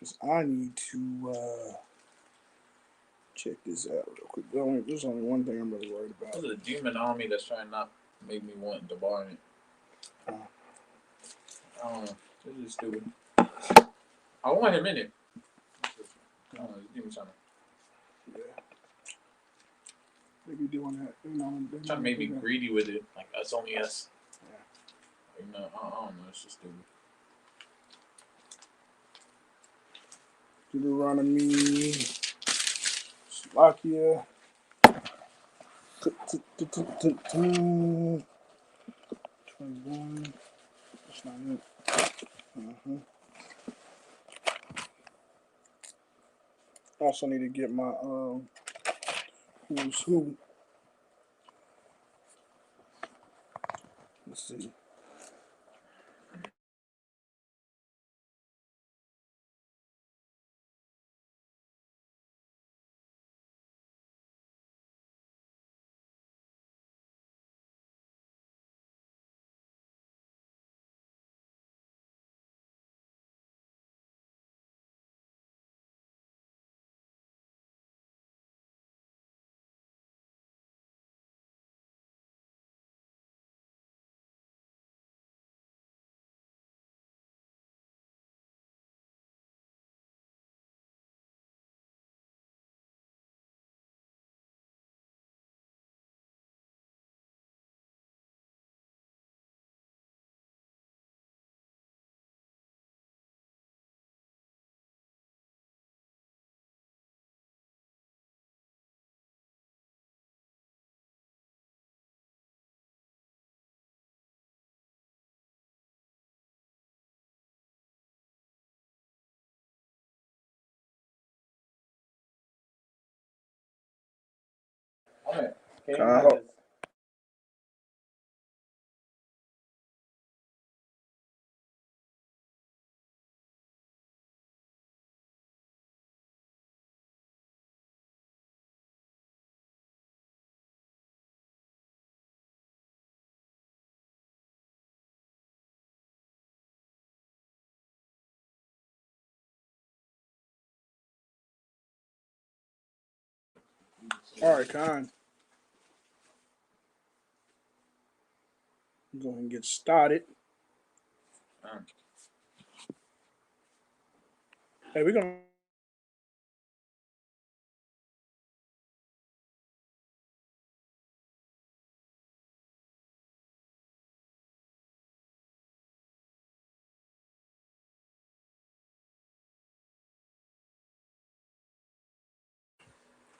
Because I need to check this out real quick. There's only one thing I'm really worried about. There's a demon army that's trying to not make me want to bar it. I don't know. This is stupid. I want him in it. I don't know. This demon's trying to. Yeah. They be doing that. Trying to make me greedy with it. Like, that's only us. Yeah. I don't know. It's just stupid. Deuteronomy, Slovakia. 21. That's not it. I also need to get my who's who. Let's see. Okay. All right, Con. Go ahead and get started. Hey, we're gonna.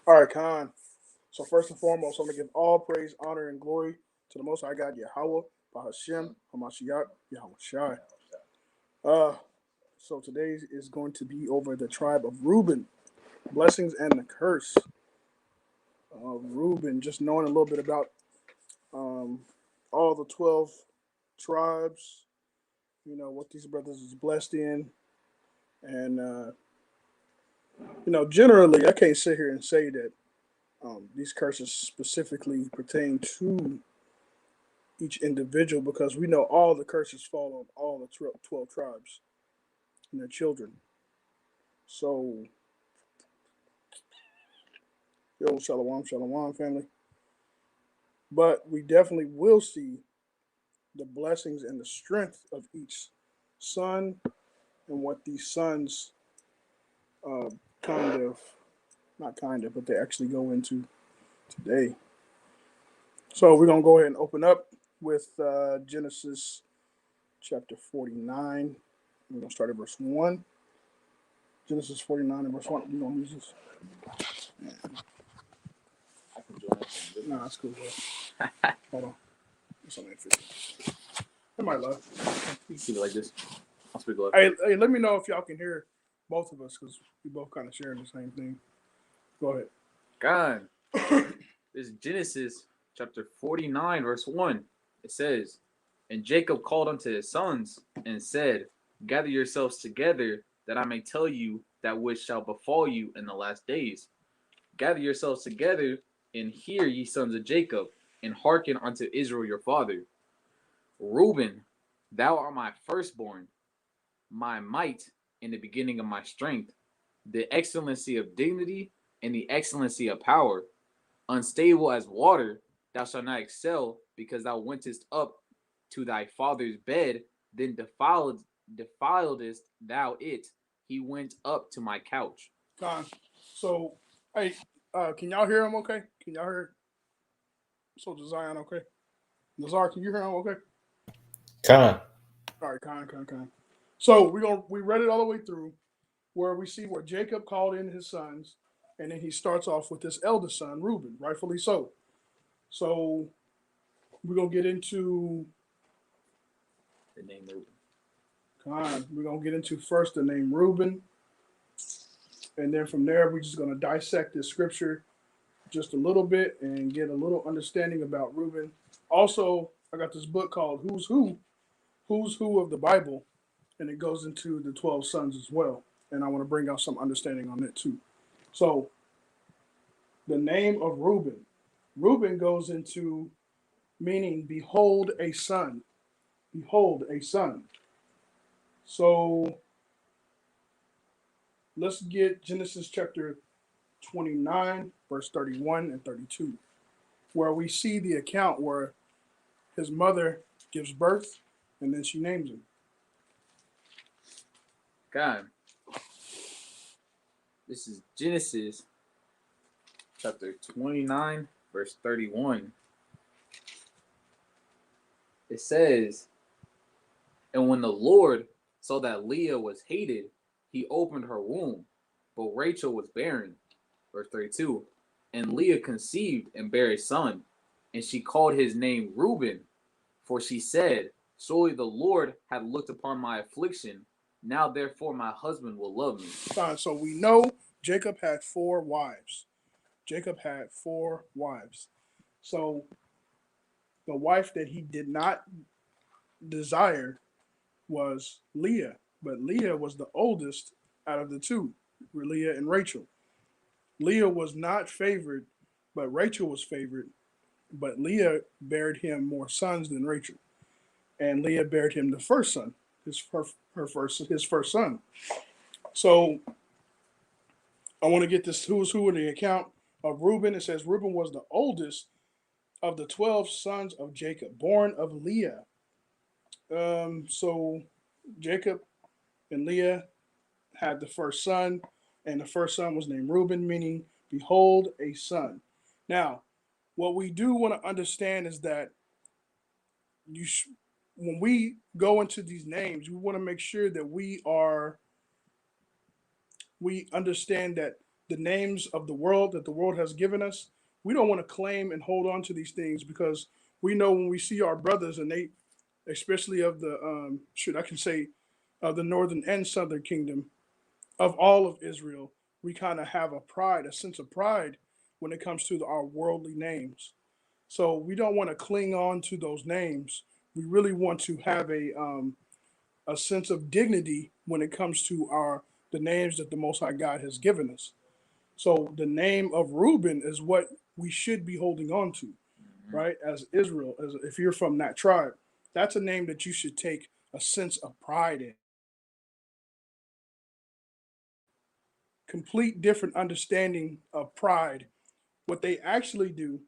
All right, Con. So first and foremost, I'm gonna give all praise, honor, and glory to the Most High God, Yahweh, Bahashem, Hamashiach, Yahweh Shai. So today is going to be over the tribe of Reuben, blessings and the curse of Reuben. Just knowing a little bit about all the 12 tribes, what these brothers is blessed in, and generally, I can't sit here and say that these curses specifically pertain to each individual because we know all the curses fall on all the 12 tribes and their children. So, yo, shalom, shalom, family. But we definitely will see the blessings and the strength of each son and what these sons not kind of, but they actually go into today. So we're going to go ahead and open up with Genesis chapter 49. We're going to start at verse 1. Genesis 49 and verse 1. You going to use this? Yeah. No, that's cool, bro. Hold on. It's on that video. I might love. You can keep it like this. I'll speak loud. Hey, let me know if y'all can hear both of us because we both kind of share the same thing. Go ahead. God. This is Genesis chapter 49, verse 1. It says, "And Jacob called unto his sons and said, Gather yourselves together, that I may tell you that which shall befall you in the last days. Gather yourselves together, and hear, ye sons of Jacob, and hearken unto Israel your father. Reuben, thou art my firstborn, my might in the beginning of my strength, the excellency of dignity and the excellency of power. Unstable as water, thou shalt not excel, because thou wentest up to thy father's bed, then defiledest thou it. He went up to my couch. Con. So, hey, can y'all hear him? Okay. Can y'all hear Soldier Zion? Okay. Nazar, can you hear him? Okay. Con. All right. Con. So we read it all the way through, where we see where Jacob called in his sons, and then he starts off with his eldest son, Reuben, rightfully so. So we're gonna get into The name Reuben. we're gonna get into first the name Reuben, and then from there we're just gonna dissect this scripture just a little bit and get a little understanding about Reuben. Also, I got this book called Who's Who of the Bible, and it goes into the 12 sons as well. And I want to bring out some understanding on it too. So the name of Reuben. Reuben goes into meaning behold a son. Behold a son. So let's get Genesis chapter 29, verse 31 and 32, where we see the account where his mother gives birth and then she names him. God. This is Genesis chapter 29, verse 31. It says, and when the Lord saw that Leah was hated, he opened her womb, but Rachel was barren. Verse 32. And Leah conceived and bare a son, and she called his name Reuben, for she said, surely the Lord hath looked upon my affliction. Now therefore my husband will love me. Fine. So we know Jacob had 4 wives. Jacob had 4 wives. So the wife that he did not desire was Leah, but Leah was the oldest out of the 2, Leah and Rachel. Leah was not favored, but Rachel was favored. But Leah bared him more sons than Rachel, and Leah bared him the first son, his first son. So I want to get this who's who in the account of Reuben. It says Reuben was the oldest of the 12 sons of Jacob, born of Leah. So Jacob and Leah had the first son, and the first son was named Reuben, meaning behold a son. Now, what we do want to understand is that when we go into these names, we want to make sure that we understand that the names of the world that the world has given us, we don't want to claim and hold on to these things, because we know when we see our brothers, and they, especially of the I can say of the northern and southern kingdom of all of Israel, we kind of have a sense of pride when it comes to our worldly names. So we don't want to cling on to those names. We really want to have a sense of dignity when it comes to the names that the Most High God has given us. So the name of Reuben is what we should be holding on to, right? As Israel, as if you're from that tribe, that's a name that you should take a sense of pride in. Complete different understanding of pride. What they actually do,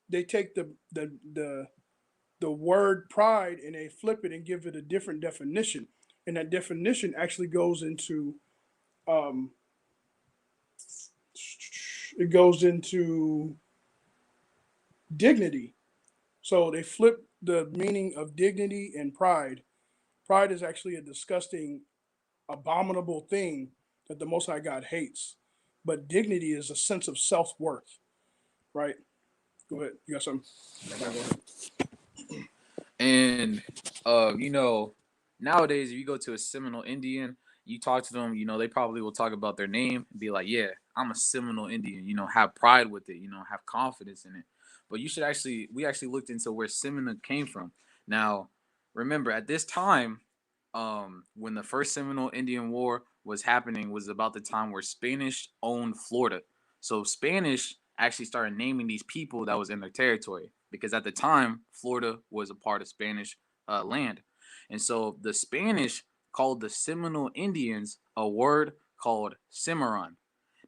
they take the word pride and they flip it and give it a different definition, and that definition actually goes into um, it goes into dignity. So they flip the meaning of dignity and pride. Pride is actually a disgusting, abominable thing that the Most High God hates. But dignity is a sense of self worth, right? Go ahead. You got something? Go ahead. And nowadays if you go to a Seminole Indian, you talk to them, they probably will talk about their name and be like, yeah, I'm a Seminole Indian, have pride with it, have confidence in it. But we actually looked into where Seminole came from. Now, remember at this time, when the first Seminole Indian War was happening, was about the time where Spanish owned Florida. So Spanish actually started naming these people that was in their territory, because at the time Florida was a part of Spanish land, and so the Spanish called the Seminole Indians a word called Cimarron.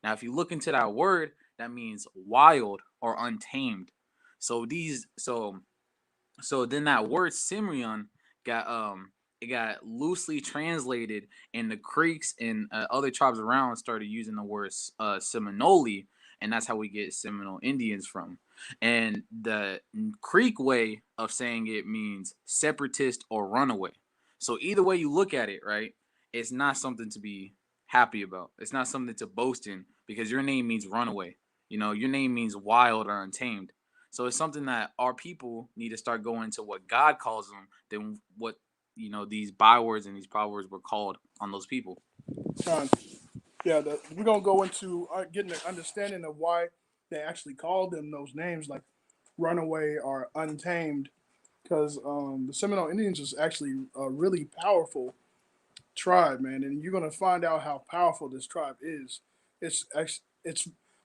Now, if you look into that word, that means wild or untamed. So these, so then that word Cimarron got it got loosely translated, and the Creeks and other tribes around started using the word Seminole, and that's how we get Seminole Indians from. And the Creek way of saying it means separatist or runaway. So either way you look at it, right, it's not something to be happy about. It's not something to boast in because your name means runaway. You know, your name means wild or untamed. So it's something that our people need to start going to what God calls them than what these bywords and these proverbs were called on those people. Con. Yeah, we're gonna go into getting an understanding of why they actually called them those names, like runaway or untamed, because the Seminole Indians is actually a really powerful tribe, man, and you're gonna find out how powerful this tribe is. It's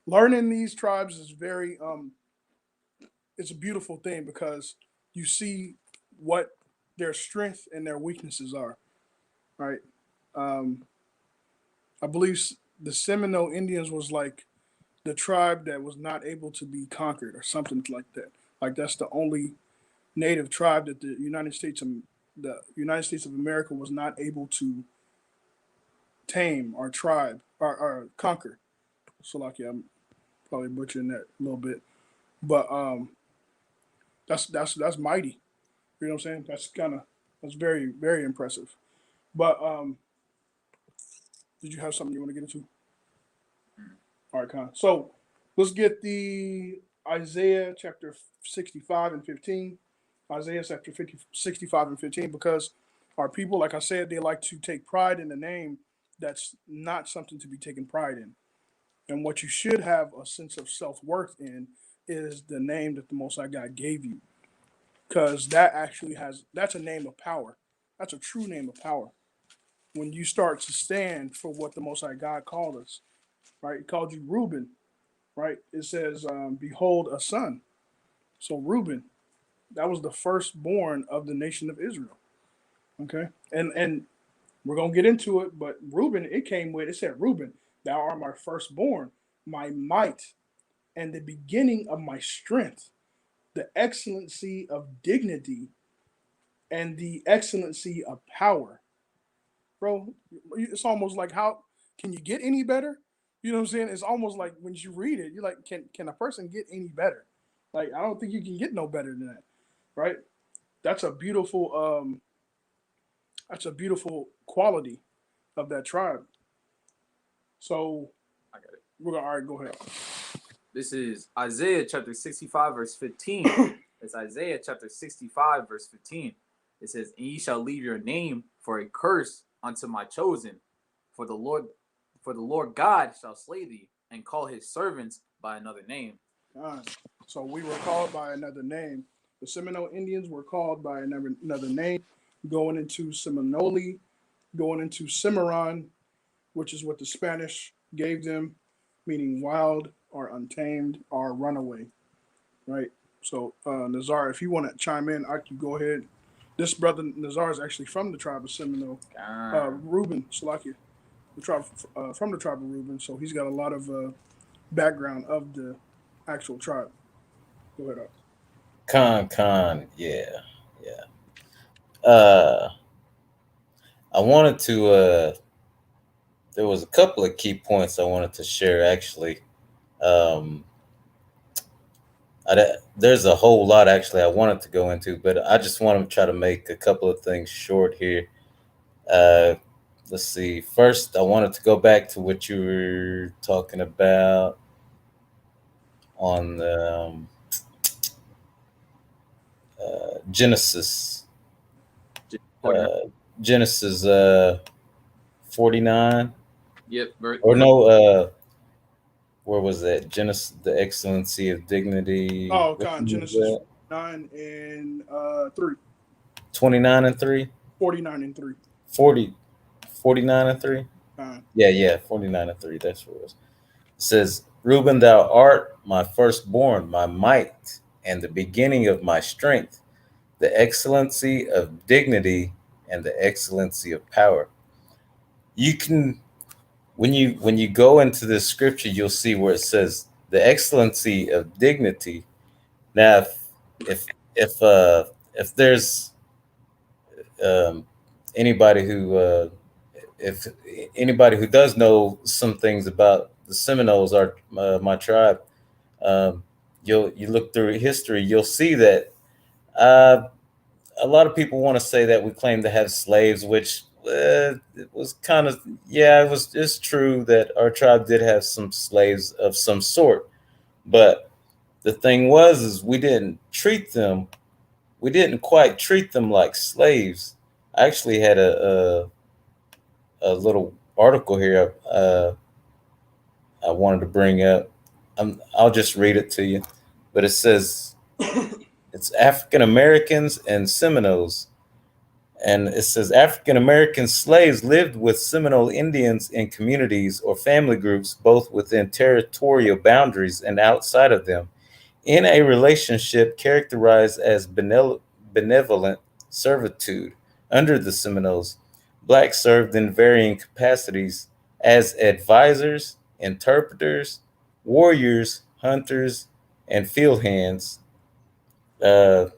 learning these tribes is very it's a beautiful thing because you see what their strength and their weaknesses are, right? Um, I believe the Seminole Indians was like the tribe that was not able to be conquered or something like that. Like that's the only native tribe that the United States of America was not able to tame or tribe or conquer. So like yeah, I'm probably butchering that a little bit, but that's mighty. You know what I'm saying? That's very very impressive. But did you have something you want to get into? All right, Con. So let's get the Isaiah chapter 65 and 15. Isaiah chapter 65 and 15, because our people, like I said, they like to take pride in the name that's not something to be taken pride in. And what you should have a sense of self worth in is the name that the Most High God gave you, because that's a name of power. That's a true name of power. When you start to stand for what the Most High God called us, right? He called you Reuben, right? It says, "Behold, a son." So Reuben, that was the firstborn of the nation of Israel. Okay, and we're gonna get into it, but Reuben, it said, "Reuben, thou art my firstborn, my might, and the beginning of my strength, the excellency of dignity, and the excellency of power." Bro, it's almost like, how can you get any better? You know what I'm saying? It's almost like when you read it, you're like, can a person get any better? Like, I don't think you can get no better than that, right? That's a beautiful that's a beautiful quality of that tribe. So I got it. we're gonna, all right, go ahead. This is Isaiah chapter 65, verse 15. It's Isaiah chapter 65, verse 15. It says, "And ye shall leave your name for a curse unto my chosen, for the Lord, for the Lord God shall slay thee, and call his servants by another name." So we were called by another name. The Seminole Indians were called by another name, going into Seminole, going into Cimarron, which is what the Spanish gave them, meaning wild or untamed or runaway, right? So Nazar, if you want to chime in, I can go ahead. This brother Nazar is actually from the tribe of Seminole. Reuben, Salakia, the tribe from the tribe of Reuben, so he's got a lot of background of the actual tribe. Go ahead. Yeah, yeah. Uh, I wanted to. There was a couple of key points I wanted to share. Actually, um, there's a whole lot actually I wanted to go into, but I just want to try to make a couple of things short here. Uh, let's see. First, I wanted to go back to what you were talking about on Genesis. 49. Genesis 49. Yep. Or no, where was that? Genesis, the excellency of dignity. Oh, Which con one was Genesis that? 9 and 3. 29 and 3? 49 and 3. 40, 49 and 3? Con. Yeah, 49 and 3. That's what it was. It says, Reuben, thou art my firstborn, my might, and the beginning of my strength, the excellency of dignity, and the excellency of power. You can when you go into this scripture, you'll see where it says the excellency of dignity. Now, if if uh, if there's um, anybody who if anybody who does know some things about the Seminoles, are my tribe, um, you look through history, you'll see that uh, a lot of people want to say that we claim to have slaves, which it was kind of, yeah, it's true that our tribe did have some slaves of some sort, but the thing was is we didn't quite treat them like slaves. I actually had a little article here I wanted to bring up. I'll just read it to you, but it says it's African Americans and Seminoles. And it says African American slaves lived with Seminole Indians in communities or family groups, both within territorial boundaries and outside of them, in a relationship characterized as benevolent servitude. Under the Seminoles, blacks served in varying capacities as advisors, interpreters, warriors, hunters, and field hands. Uh,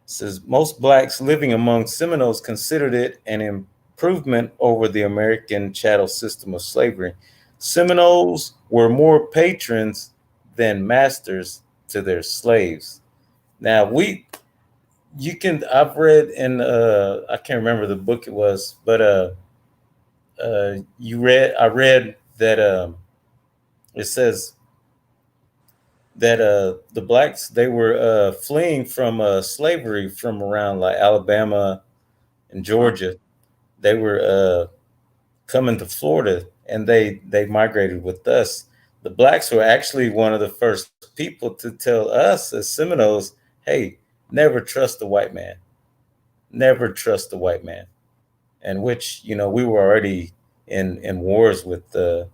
Says most blacks living among Seminoles considered it an improvement over the American chattel system of slavery. Seminoles were more patrons than masters to their slaves. Now I've read in I can't remember the book it was, but I read that it says that the blacks, they were fleeing from slavery from around like Alabama and Georgia. They were coming to Florida, and they migrated with us. The blacks were actually one of the first people to tell us as Seminoles, "Hey, never trust the white man. Never trust the white man." And which, we were already in wars with the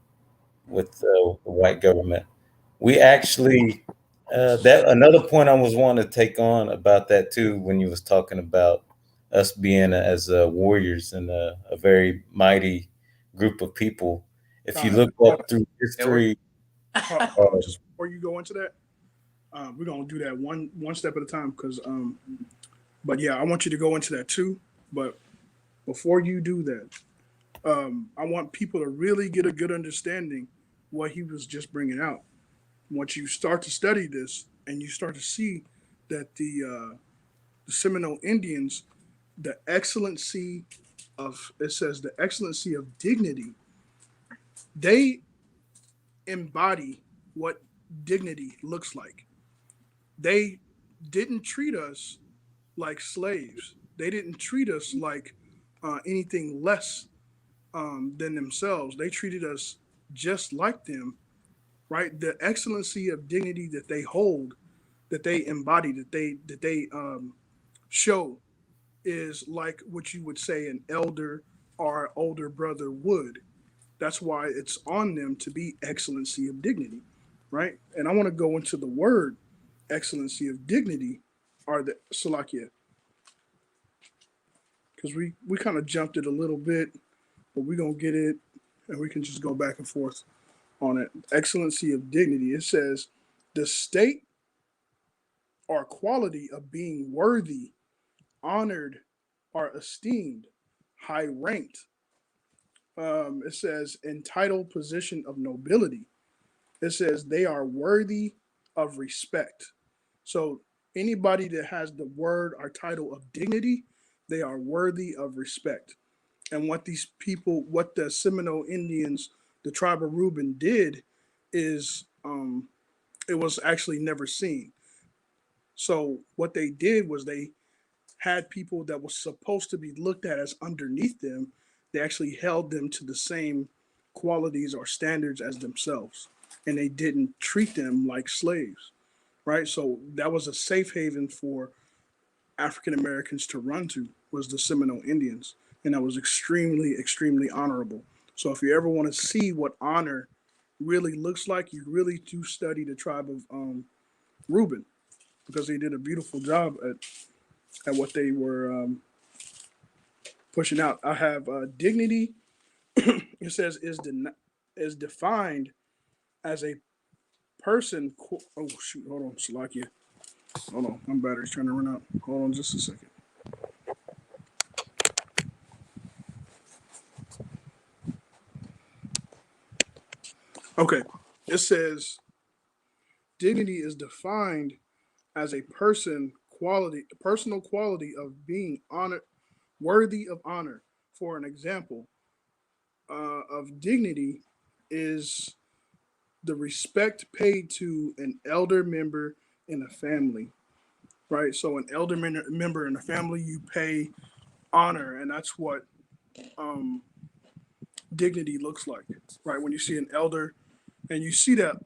white government. We actually that another point I was wanting to take on about that too, when you was talking about us being as warriors and a very mighty group of people. If All you right. look Hold up through Yeah, we're history, on. Just before you go into that, we're gonna do that one step at a time. Because, but yeah, I want you to go into that too. But before you do that, I want people to really get a good understanding what he was just bringing out. Once you start to study this and you start to see that the Seminole Indians, the excellency of it says the excellency of dignity, they embody what dignity looks like. They didn't treat us like slaves. They didn't treat us like anything less than themselves. They treated us just like them, right? The excellency of dignity that they hold, that they embody, that they show, is like what you would say an elder or older brother would. That's why it's on them to be excellency of dignity, right? And I want to go into the word excellency of dignity, or the Salakia, because we kind of jumped it a little bit, but we're gonna get it, and we can just go back and forth on it. Excellency of dignity. It says the state or quality of being worthy, honored, or esteemed, high ranked. It says entitled position of nobility. It says they are worthy of respect. So anybody that has the word or title of dignity, they are worthy of respect. And what these people, what the Seminole Indians, the tribe of Reuben did, is it was actually never seen. So what they did was they had people that were supposed to be looked at as underneath them. They actually held them to the same qualities or standards as themselves, and they didn't treat them like slaves, right? So that was a safe haven for African Americans to run to, was the Seminole Indians, and that was extremely, extremely honorable. So if you ever want to see what honor really looks like, you really do study the tribe of Reuben, because they did a beautiful job at what they were pushing out. I have dignity. It says is defined as a person. Oh shoot! Hold on, Salakia. Hold on, my battery's trying to run out. Hold on, just a second. Okay, it says dignity is defined as a personal quality of being honored, worthy of honor. For an example of dignity is the respect paid to an elder member in a family, right? So an elder member in a family, you pay honor, and that's what um, dignity looks like, right? When you see an elder, and you see that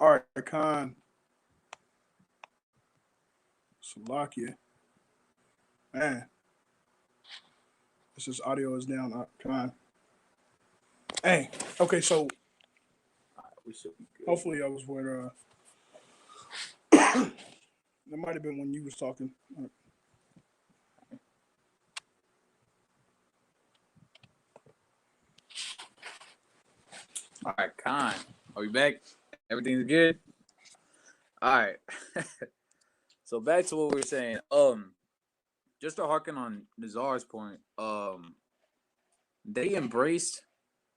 all right, Khan, Salakia, man, this is audio is down. Khan, hey, okay, so We should be good. hopefully I was where it might have been when you was talking. All right, Khan. Are we back? Everything's good? All right. So back to what we were saying. Just to harken on Nazar's point, they embraced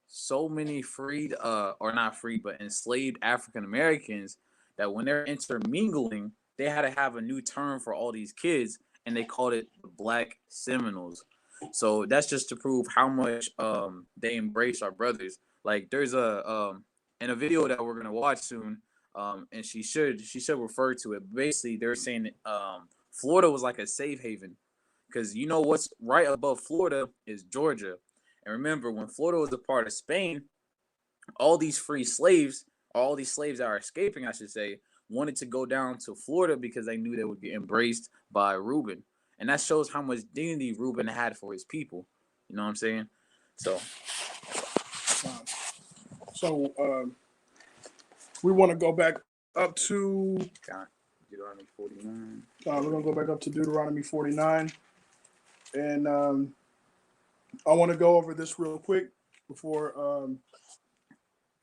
so many freed, or not freed, but enslaved African Americans that when they're intermingling, they had to have a new term for all these kids, and they called it the Black Seminoles. So that's just to prove how much they embrace our brothers. Like there's a in a video that we're gonna watch soon, and she should refer to it. Basically, they're saying Florida was like a safe haven because you know what's right above Florida is Georgia. And remember, when Florida was a part of Spain, all these free slaves, all these slaves that are escaping, I should say, wanted to go down to Florida because they knew they would get embraced by Reuben. And that shows how much dignity Reuben had for his people. You know what I'm saying? So, So we want to go back up to God, Deuteronomy 49. We're going to go back up to Deuteronomy 49. And I want to go over this real quick before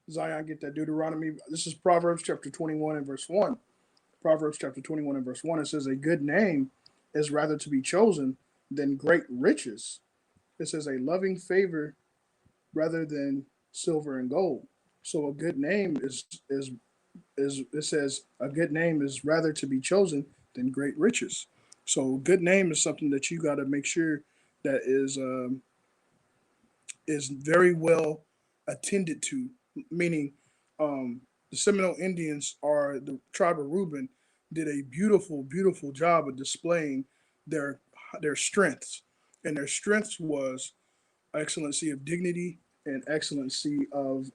Zion get that Deuteronomy. This is Proverbs chapter 21 and verse 1. Proverbs chapter 21 and verse 1. It says, a good name is rather to be chosen than great riches. It says, a loving favor rather than silver and gold. So a good name is it says a good name is rather to be chosen than great riches. So good name is something that you got to make sure that is very well attended to. Meaning, the Seminole Indians are the tribe of Reuben did a beautiful, beautiful job of displaying their strengths, and their strengths was excellency of dignity and excellency of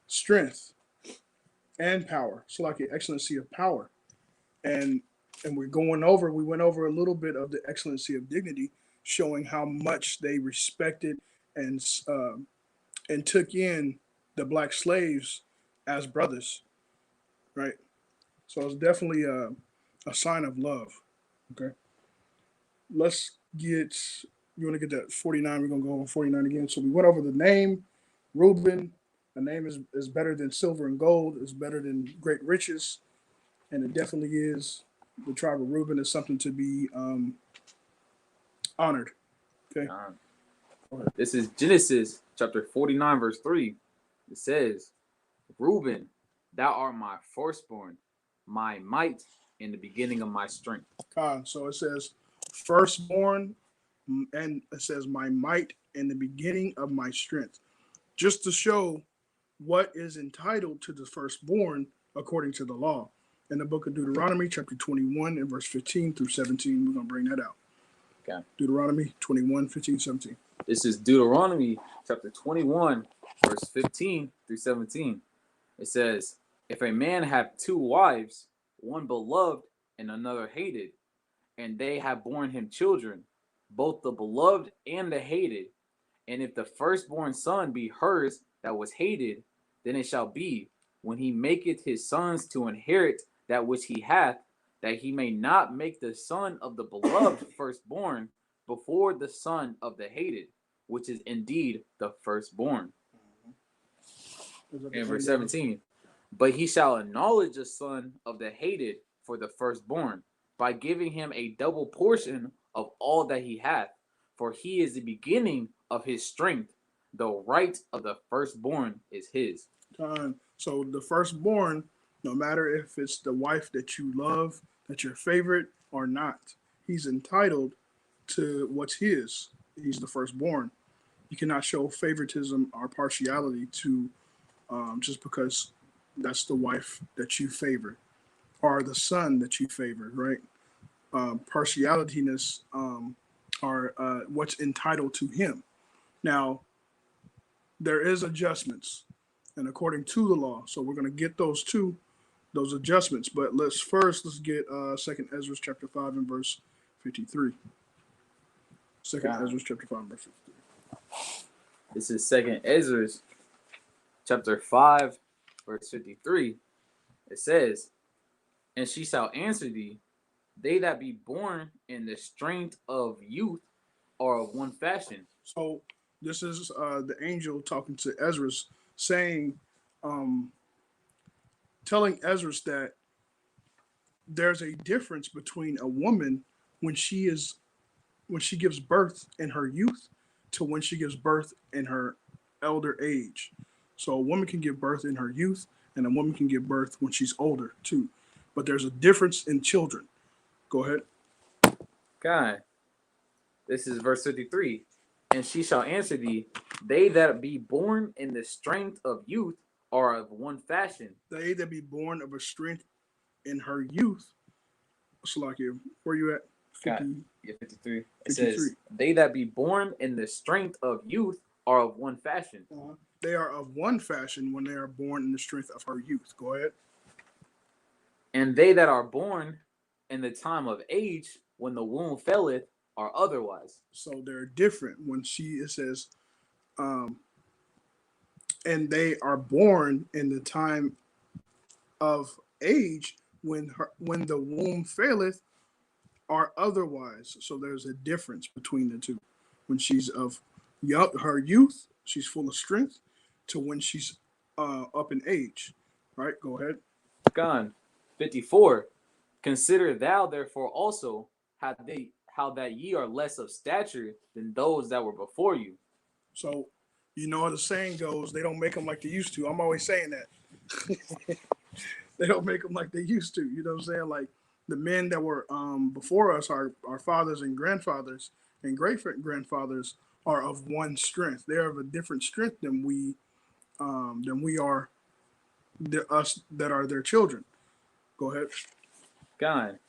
strength and power. So like the excellency of power. And we went over a little bit of the excellency of dignity, showing how much they respected and took in the black slaves as brothers, right? So it's definitely a sign of love. Okay. Let's get, you want to get that 49, we're going to go over 49 again. So we went over the name, Reuben. The name is better than silver and gold. It's better than great riches. And it definitely is. The tribe of Reuben is something to be honored. Okay. This is Genesis chapter 49, verse 3. It says, Reuben, thou art my firstborn, my might in the beginning of my strength. So it says firstborn, and it says my might in the beginning of my strength. Just to show what is entitled to the firstborn according to the law. In the book of Deuteronomy, chapter 21, and verse 15 through 17, we're going to bring that out. Okay. Deuteronomy 21, 15, 17. This is Deuteronomy chapter 21, verse 15 through 17. It says, if a man have two wives, one beloved and another hated, and they have borne him children, both the beloved and the hated, and if the firstborn son be hers that was hated, then it shall be, when he maketh his sons to inherit that which he hath, that he may not make the son of the beloved firstborn before the son of the hated, which is indeed the firstborn. In verse 17, but he shall acknowledge the son of the hated for the firstborn, by giving him a double portion of all that he hath, for he is the beginning of his strength. The right of the firstborn is his. So the firstborn, no matter if it's the wife that you love, that's your favorite or not, he's entitled to what's his. He's the firstborn. You cannot show favoritism or partiality to just because that's the wife that you favor or the son that you favor, right? Partialityness are what's entitled to him. Now, there is adjustments, and according to the law, so we're going to get those adjustments. But let's get 2 Ezra chapter 5 and verse 53. 2 Ezra chapter 5 and verse 53. This is 2 Ezra chapter 5 verse 53. It says, and she shall answer thee, they that be born in the strength of youth are of one fashion. So this is the angel talking to Ezra, saying, telling Ezra that there's a difference between a woman when she gives birth in her youth to when she gives birth in her elder age. So a woman can give birth in her youth, and a woman can give birth when she's older too. But there's a difference in children. Go ahead. God, this is verse 53. And she shall answer thee, they that be born in the strength of youth are of one fashion. They that be born of a strength in her youth. Salakia, where you at? 50, yeah, 53. It 53. Says, they that be born in the strength of youth are of one fashion. They are of one fashion when they are born in the strength of her youth. Go ahead. And they that are born in the time of age, when the womb faileth, are otherwise. So they're different. When it says, and they are born in the time of age when the womb faileth are otherwise. So there's a difference between the two. When she's of her youth, she's full of strength, to when she's up in age. Right? Go ahead. Gone. 54. Consider thou therefore also how that ye are less of stature than those that were before you. So, you know how the saying goes, they don't make them like they used to. I'm always saying that. They don't make them like they used to. You know what I'm saying? Like the men that were before us, our fathers and grandfathers and great grandfathers, are of one strength. They're of a different strength than we are, us that are their children. Go ahead. Gone.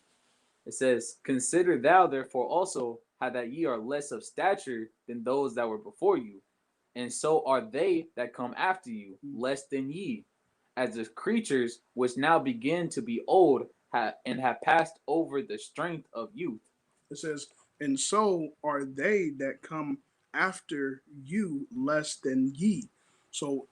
It says, consider thou therefore also how that ye are less of stature than those that were before you, and so are they that come after you less than ye, as the creatures which now begin to be old and have passed over the strength of youth. It says, and so are they that come after you less than ye. So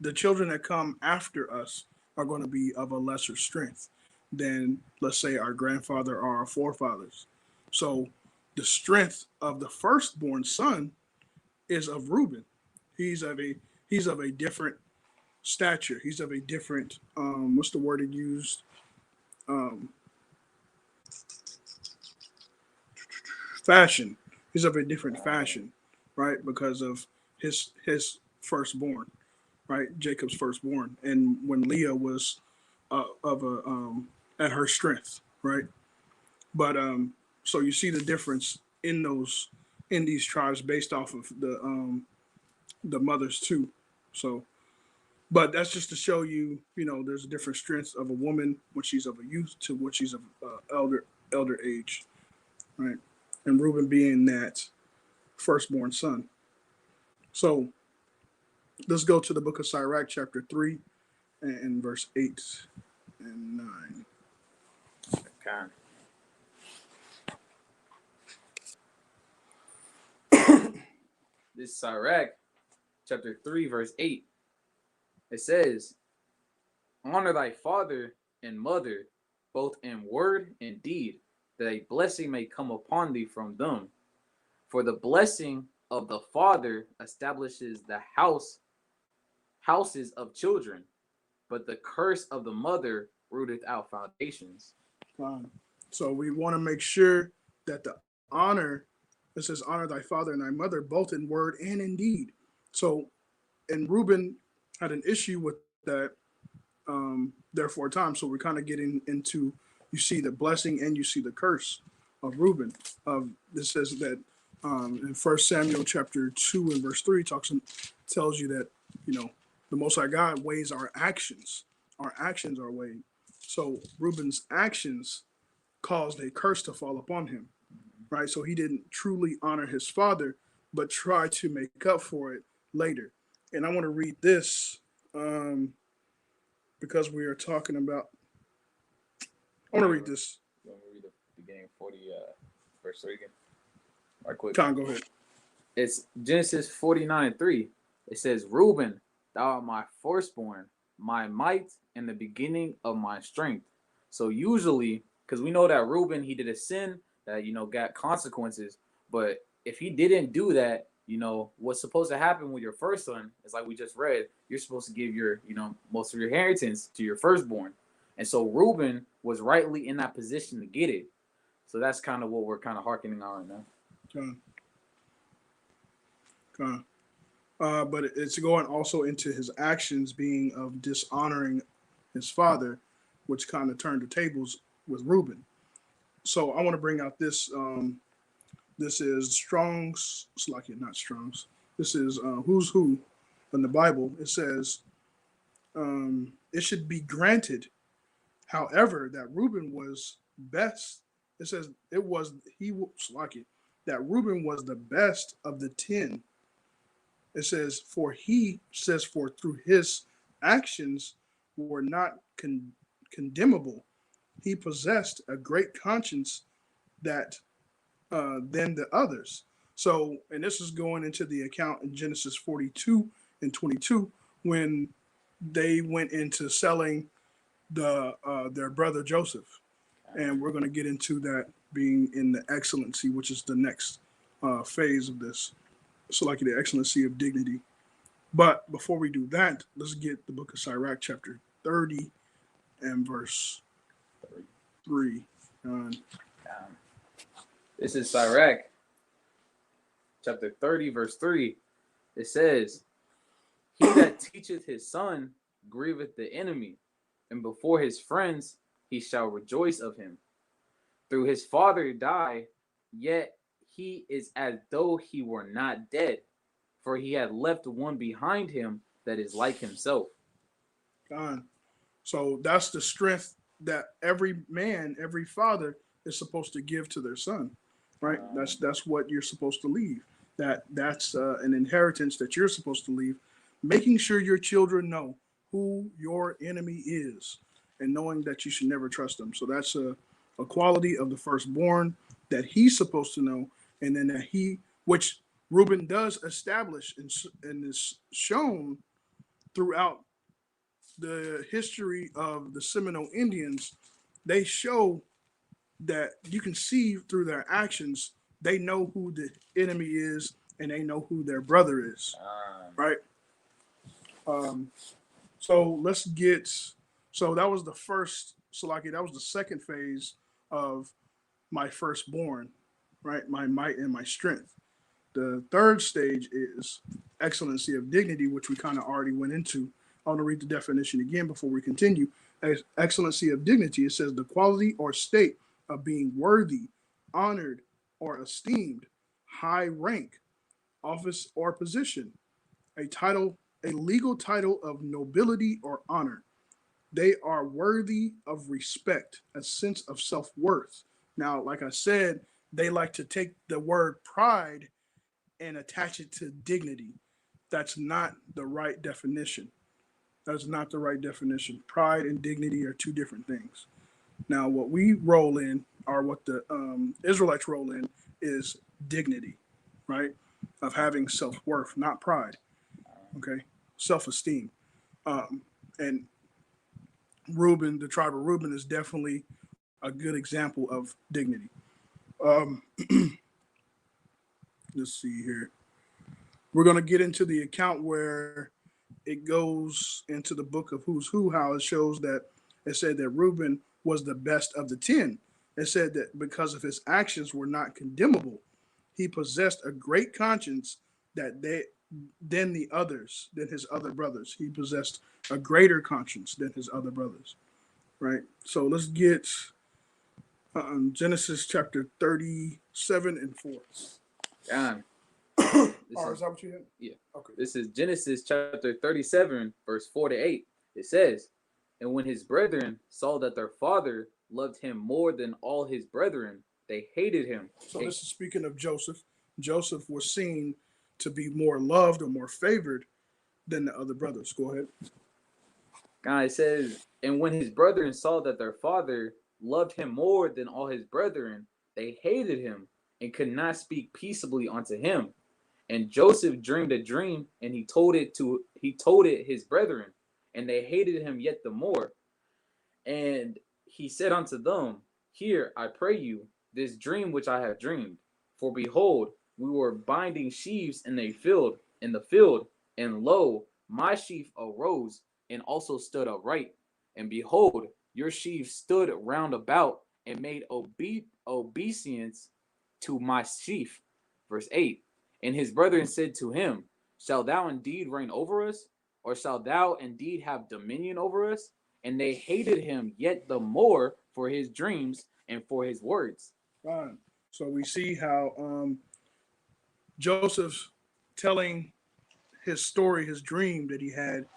the children that come after us are going to be of a lesser strength than, let's say, our grandfather or our forefathers. So the strength of the firstborn son is of Reuben. He's of a different stature. He's of a different what's the word he used? Um, Fashion. He's of a different fashion, right? Because of his firstborn, right? Jacob's firstborn, and when Leah was of a at her strength, right? But so you see the difference in these tribes based off of the mothers too. So, but that's just to show you, there's a different strength of a woman when she's of a youth to when she's of elder age, right? And Reuben being that firstborn son. So let's go to the book of Sirach, chapter 3, and verse 8 and 9. This Sirach, chapter 3, verse 8. It says, honor thy father and mother, both in word and deed, that a blessing may come upon thee from them. For the blessing of the father establishes the houses of children, but the curse of the mother rooteth out foundations. So we want to make sure that the honor, it says, honor thy father and thy mother, both in word and in deed. So, and Reuben had an issue with that there for a time. So we're kind of getting into, you see the blessing and you see the curse of Reuben. This says that in 1 Samuel chapter 2 and verse 3 tells you that, the Most High God weighs our actions. Our actions are weighed. So Reuben's actions caused a curse to fall upon him, right? So he didn't truly honor his father, but tried to make up for it later. And I want to read this because we are talking about. I want to read this. You want me to read the beginning of 40, verse 3 again? All right, quick. Con, go ahead. It's Genesis 49:3. It says, Reuben, thou art my firstborn, my might, and the beginning of my strength. So usually, because we know that Reuben, he did a sin that, got consequences. But if he didn't do that, what's supposed to happen with your first son is like we just read, you're supposed to give your, most of your inheritance to your firstborn. And so Reuben was rightly in that position to get it. So that's kind of what we're kind of hearkening on right now. But it's going also into his actions being of dishonoring his father, which kind of turned the tables with Reuben. So I want to bring out this. This is Strong's. It's like it, not Strong's. This is Who's Who in the Bible. It says it should be granted, however, that Reuben was best. It says that Reuben was the best of the 10. It says, for through his actions were not condemnable. He possessed a great conscience that than the others. So, and this is going into the account in Genesis 42 and 22 when they went into selling their brother Joseph, and we're going to get into that being in the excellency, which is the next phase of this. So, like the excellency of dignity. But before we do that, let's get the book of Sirach, chapter 30 and verse 3. This is Sirach, chapter 30, verse 3. It says, "He that teacheth his son grieveth the enemy, and before his friends he shall rejoice of him. Through his father die, yet he is as though he were not dead, for he had left one behind him that is like himself." God. So that's the strength that every man, every father is supposed to give to their son, right? That's what you're supposed to leave. That's an inheritance that you're supposed to leave, making sure your children know who your enemy is and knowing that you should never trust them. So that's a quality of the firstborn that he's supposed to know, and then that which Reuben does establish and is shown throughout the history of the Seminole Indians. They show that you can see through their actions, they know who the enemy is and they know who their brother is, right? So let's get, so that was the first, that was the second phase of my firstborn, right? My might and my strength. The third stage is excellency of dignity, which we kind of already went into. I want to read the definition again before we continue. As excellency of dignity, it says the quality or state of being worthy, honored, or esteemed, high rank, office or position, a title, a legal title of nobility or honor. They are worthy of respect, a sense of self-worth. Now, like I said, they like to take the word pride and attach it to dignity. That's not the right definition. That's not the right definition. Pride and dignity are two different things. Now, what we roll in, or what the Israelites roll in, is dignity, right? Of having self-worth, not pride. Okay, self-esteem. And Reuben, the tribe of Reuben, is definitely a good example of dignity. Let's see here. We're going to get into the account where it goes into the book of Who's Who, how it shows that it said that Reuben was the best of the 10. It said that because of his actions were not condemnable, he possessed a great conscience than his other brothers. He possessed a greater conscience than his other brothers, right? So let's get Genesis chapter 37 and 4. God. Is that what you had? Yeah. Okay. This is Genesis chapter 37, verse 4 to 8. It says, "And when his brethren saw that their father loved him more than all his brethren, they hated him." So this is speaking of Joseph. Joseph was seen to be more loved or more favored than the other brothers. Go ahead. God, it says, "And when his brethren saw that their father loved him more than all his brethren, they hated him and could not speak peaceably unto him. And Joseph dreamed a dream, and he told it his brethren, and they hated him yet the more. And he said unto them, Hear, I pray you, this dream which I have dreamed. For behold, we were binding sheaves in the field, and lo, my sheaf arose and also stood upright. And behold, your sheaves stood round about and made obeisance to my sheaf." Verse 8. "And his brethren said to him, Shall thou indeed reign over us? Or shalt thou indeed have dominion over us? And they hated him yet the more for his dreams and for his words." Fine. So we see how Joseph's telling his story, his dream that he had,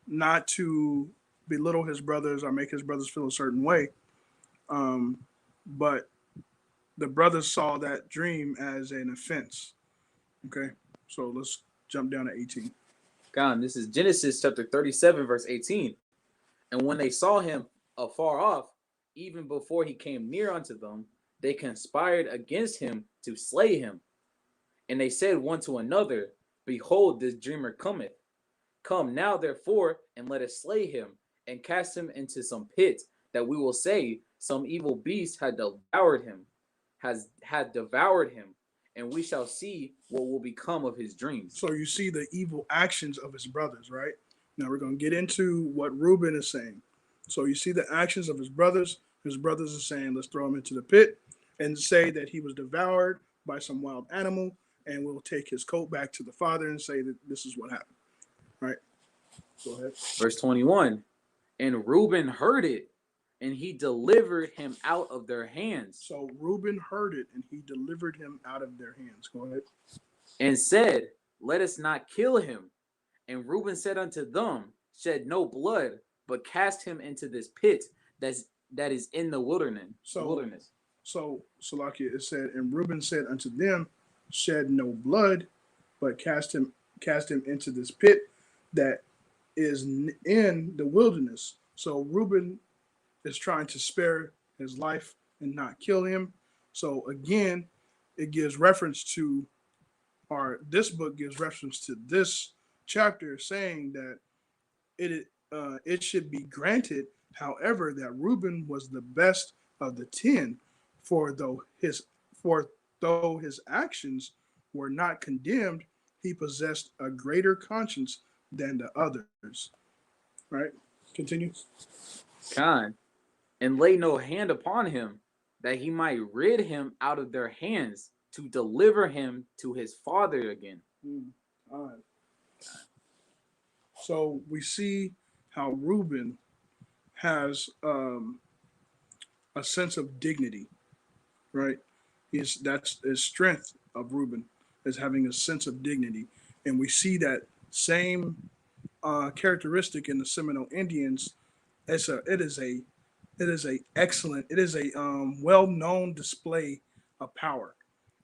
not to belittle his brothers or make his brothers feel a certain way, but the brothers saw that dream as an offense. Okay, so let's jump down to 18. God, this is Genesis chapter 37, verse 18. "And when they saw him afar off, even before he came near unto them, they conspired against him to slay him. And they said one to another, Behold, this dreamer cometh. Come now, therefore, and let us slay him, and cast him into some pit, that we will say some evil beast had devoured him, had devoured him, and we shall see what will become of his dreams. So you see the evil actions of his brothers, right? Now we're going to get into what Reuben is saying. So you see the actions of his brothers. His brothers are saying, let's throw him into the pit and say that he was devoured by some wild animal, and we'll take his coat back to the father and say that this is what happened, right? Go ahead. Verse 21, and Reuben heard it, and he delivered him out of their hands. So Reuben heard it, and he delivered him out of their hands. Go ahead. And said, let us not kill him. And Reuben said unto them, shed no blood, but cast him into this pit that is in the wilderness. So Salakia, it said, and Reuben said unto them, shed no blood, but cast him into this pit that is in the wilderness. So Reuben is trying to spare his life and not kill him. So again, it gives reference to, or this book gives reference to this chapter, saying that it should be granted, however, that Reuben was the best of the 10, for though his actions were not condemned, he possessed a greater conscience than the others. Right? Continue. Con, and lay no hand upon him, that he might rid him out of their hands, to deliver him to his father again. All right. So we see how Reuben has a sense of dignity, right? That's his strength of Reuben, is having a sense of dignity, and we see that same characteristic in the Seminole Indians. It is a well-known display of power.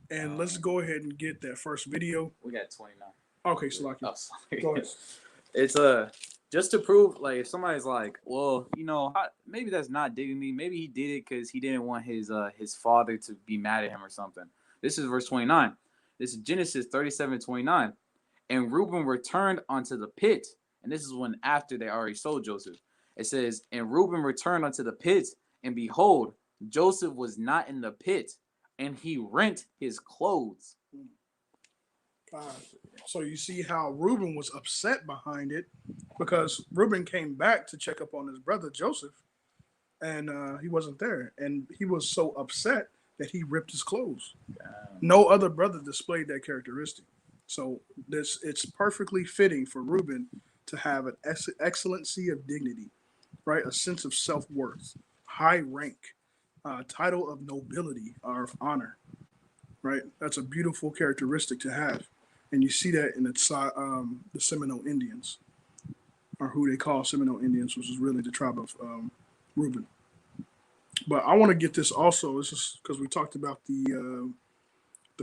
And let's go ahead and get that first video. We got 29. Okay, Salaki. Oh, sorry. Go ahead. It's just to prove, like, if somebody's like, well, maybe that's not dignity. Maybe he did it because he didn't want his father to be mad at him or something. This is verse 29. This is Genesis 37:29. And Reuben returned unto the pit. And this is when after they already sold Joseph. It says, and Reuben returned unto the pit, and behold, Joseph was not in the pit, and he rent his clothes. So you see how Reuben was upset behind it, because Reuben came back to check up on his brother Joseph, and he wasn't there, and he was so upset that he ripped his clothes. No other brother displayed that characteristic. So it's perfectly fitting for Reuben to have an excellency of dignity, right? A sense of self-worth, high rank, title of nobility or of honor, right? That's a beautiful characteristic to have. And you see that in the Seminole Indians, or who they call Seminole Indians, which is really the tribe of Reuben. But I want to get this also. This is because we talked about the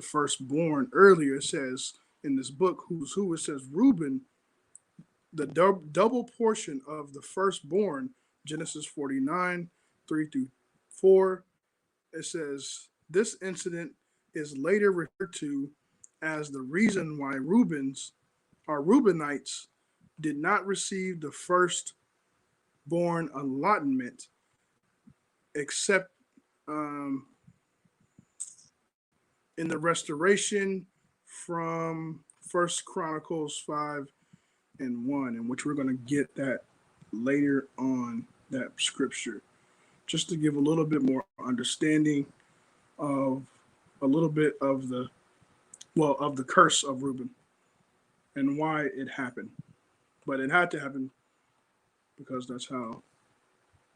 firstborn earlier. It says in this book, Who's Who, it says Reuben, the double portion of the firstborn, Genesis 49, 3-4. It says this incident is later referred to as the reason why Reubenites did not receive the firstborn allotment, except in the restoration from First Chronicles 5:1, in which we're going to get that later on, that scripture, just to give a little bit more understanding of a little bit of the curse of Reuben and why it happened. But it had to happen because that's how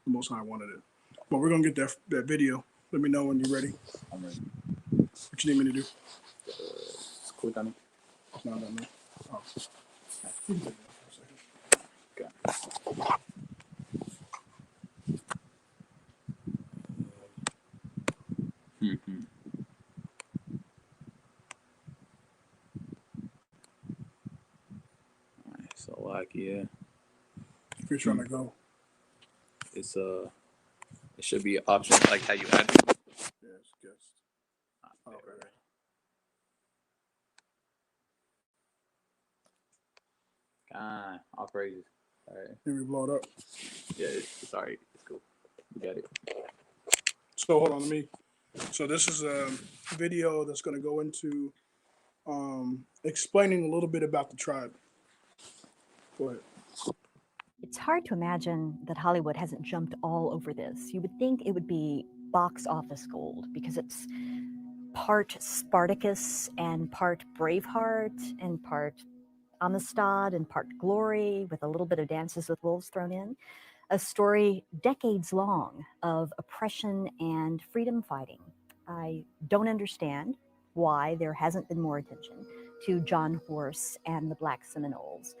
the Most High wanted it. But we're going to get that video. Let me know when you're ready. I'm ready. What you need me to do? Just click on it. It's not on me. Oh. Okay. Mm-hmm. So like, yeah, If you're trying to go. it's it should be an option like how you add. Yes, guest. Okay. All praises. All right. Here we blow it up. Yeah, it's all right. It's cool. We got it. So hold on, let me. So this is a video that's going to go into explaining a little bit about the tribe. Go ahead. It's hard to imagine that Hollywood hasn't jumped all over this. You would think it would be box office gold because it's part Spartacus and part Braveheart and part Amistad and part Glory with a little bit of Dances with Wolves thrown in. A story decades long of oppression and freedom fighting. I don't understand why there hasn't been more attention to John Horse and the Black Seminoles,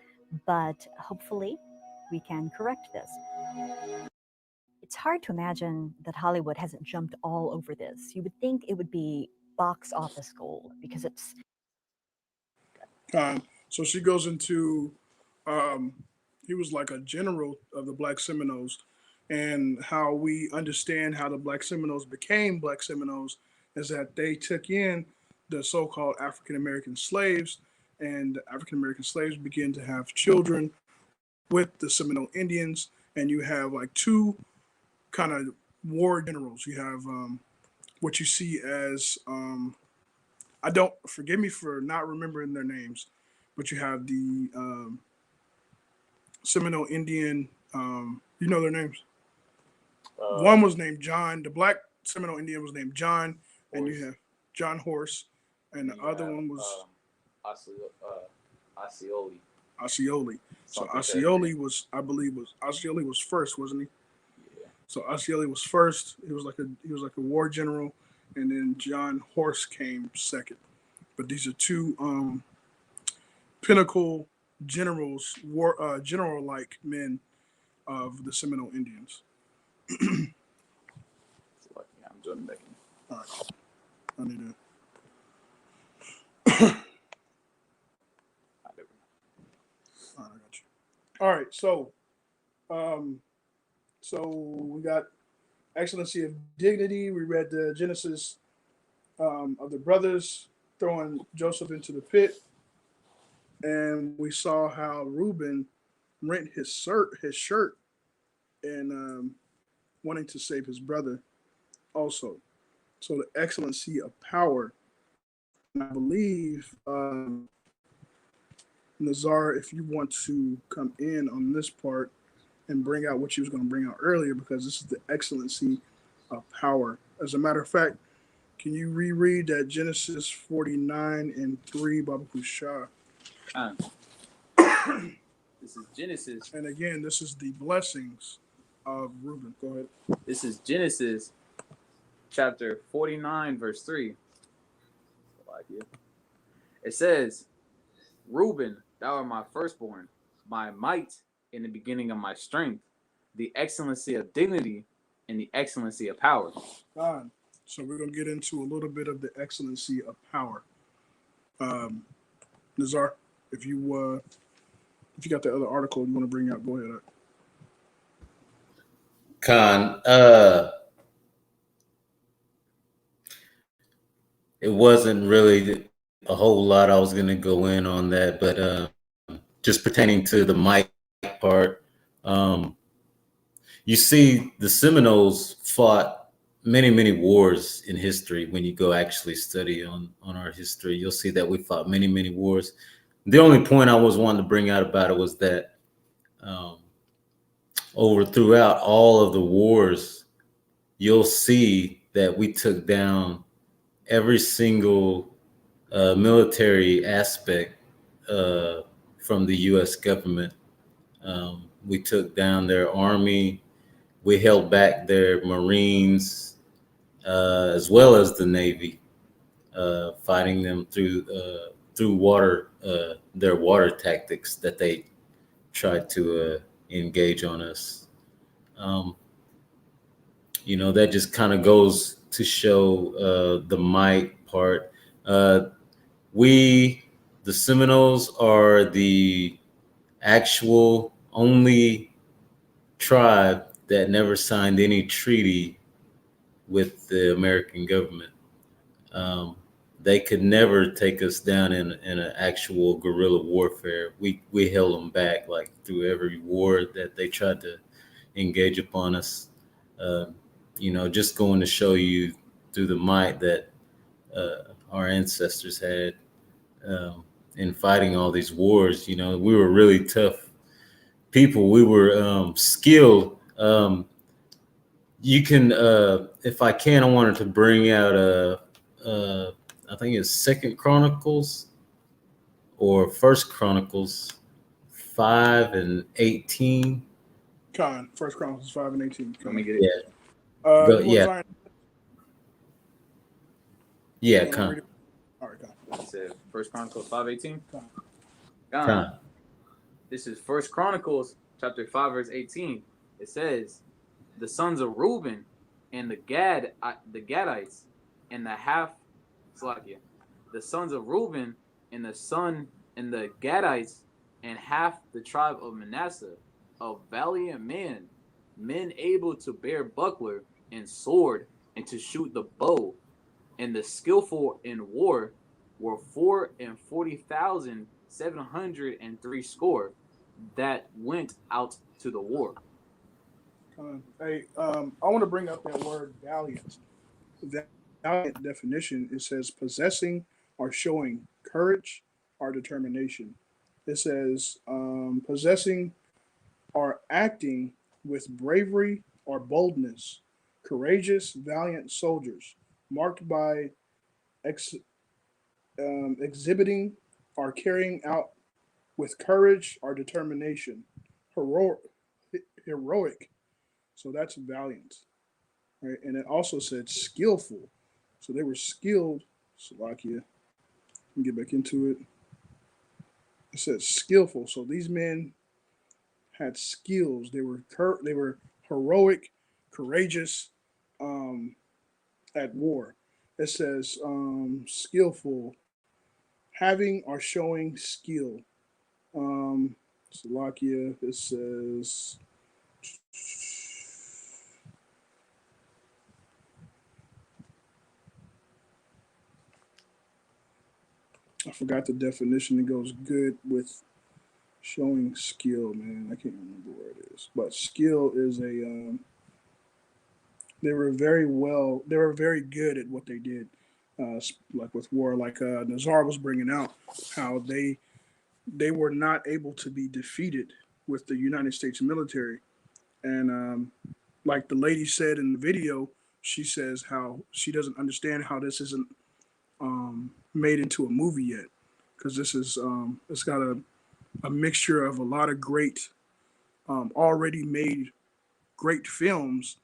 but hopefully we can correct this. It's hard to imagine that Hollywood hasn't jumped all over this. You would think it would be box office gold because it's So she goes into, he was like a general of the Black Seminoles, and how we understand how the Black Seminoles became Black Seminoles is that they took in the so-called African American slaves, and the African American slaves began to have children with the Seminole Indians, and you have like two kind of war generals. You have what you see as I don't forgive me for not remembering their names, but you have the Seminole Indian. You know their names. One was named John. The Black Seminole Indian was named John, and you have John Horse, and the other one was Osceola. Osceola. So Osceola was, I believe, Osceola was first, wasn't he? Yeah. So Osceola was first. He was like a war general, and then John Horse came second. But these are two pinnacle generals, general-like men of the Seminole Indians. I'm joining back in. All right, I need to. All right, I got you. All right, so we got excellency of dignity. We read the Genesis of the brothers throwing Joseph into the pit, and we saw how Reuben rent his shirt, and wanting to save his brother also. So the excellency of power. And I believe Nazar, if you want to come in on this part and bring out what you was going to bring out earlier, because this is the excellency of power. As a matter of fact, can you reread that Genesis 49:3, Baba Kusha? This is Genesis. And again, this is the blessings of Reuben. Go ahead. This is Genesis chapter 49, verse 3. It says, Reuben, thou art my firstborn, my might in the beginning of my strength, the excellency of dignity and the excellency of power. God. So we're going to get into a little bit of the excellency of power. Nazar, if you got the other article you want to bring out, go ahead. Khan, it wasn't really a whole lot I was going to go in on that, but just pertaining to the mic part, you see the Seminoles fought many, many wars in history. When you go actually study on our history, you'll see that we fought many, many wars. The only point I was wanting to bring out about it was that throughout all of the wars, you'll see that we took down every single military aspect from the U.S. government. We took down their army. We held back their Marines, as well as the Navy, fighting them through water, their water tactics that they tried to engage on us. That just kind of goes to show the might part. We, the Seminoles, are the actual only tribe that never signed any treaty with the American government. they could never take us down in an actual guerrilla warfare. We held them back like through every war that they tried to engage upon us. Uh, just going to show you through the might that our ancestors had in fighting all these wars. We were really tough people. We were skilled. You can, if I can, I wanted to bring out I think it's Second Chronicles or First Chronicles 5:18. First Chronicles 5:18. Let me get it. Yeah, You want yeah, Zion? yeah. You want to read it? All right, Con. It said First Chronicles 5:18. Con. This is First Chronicles chapter 5 verse 18. It says, "The sons of Reuben and the Gadites and the half Slakia. The sons of Reuben and the Gadites and half the tribe of Manasseh, of valiant men able to bear buckler and sword and to shoot the bow, and the skillful in war were 40,703 that went out to the war." Hey, I want to bring up that word valiant. That valiant definition, it says possessing or showing courage or determination. It says possessing or acting with bravery or boldness, courageous, valiant soldiers, marked by exhibiting or carrying out with courage or determination, heroic. So that's valiant, right? And it also said skillful. So they were skilled. Slovakia. Let me get back into it. It says skillful. So these men had skills. They were heroic, courageous, at war. It says skillful, having or showing skill. Slovakia. It says. I forgot the definition. It goes good with showing skill, man. I can't remember where it is, but skill is a. They were very good at what they did, like with war. Like Nazar was bringing out how they were not able to be defeated with the United States military, and like the lady said in the video, she says how she doesn't understand how this isn't made into a movie yet, because this is it's got a mixture of a lot of great already made great films,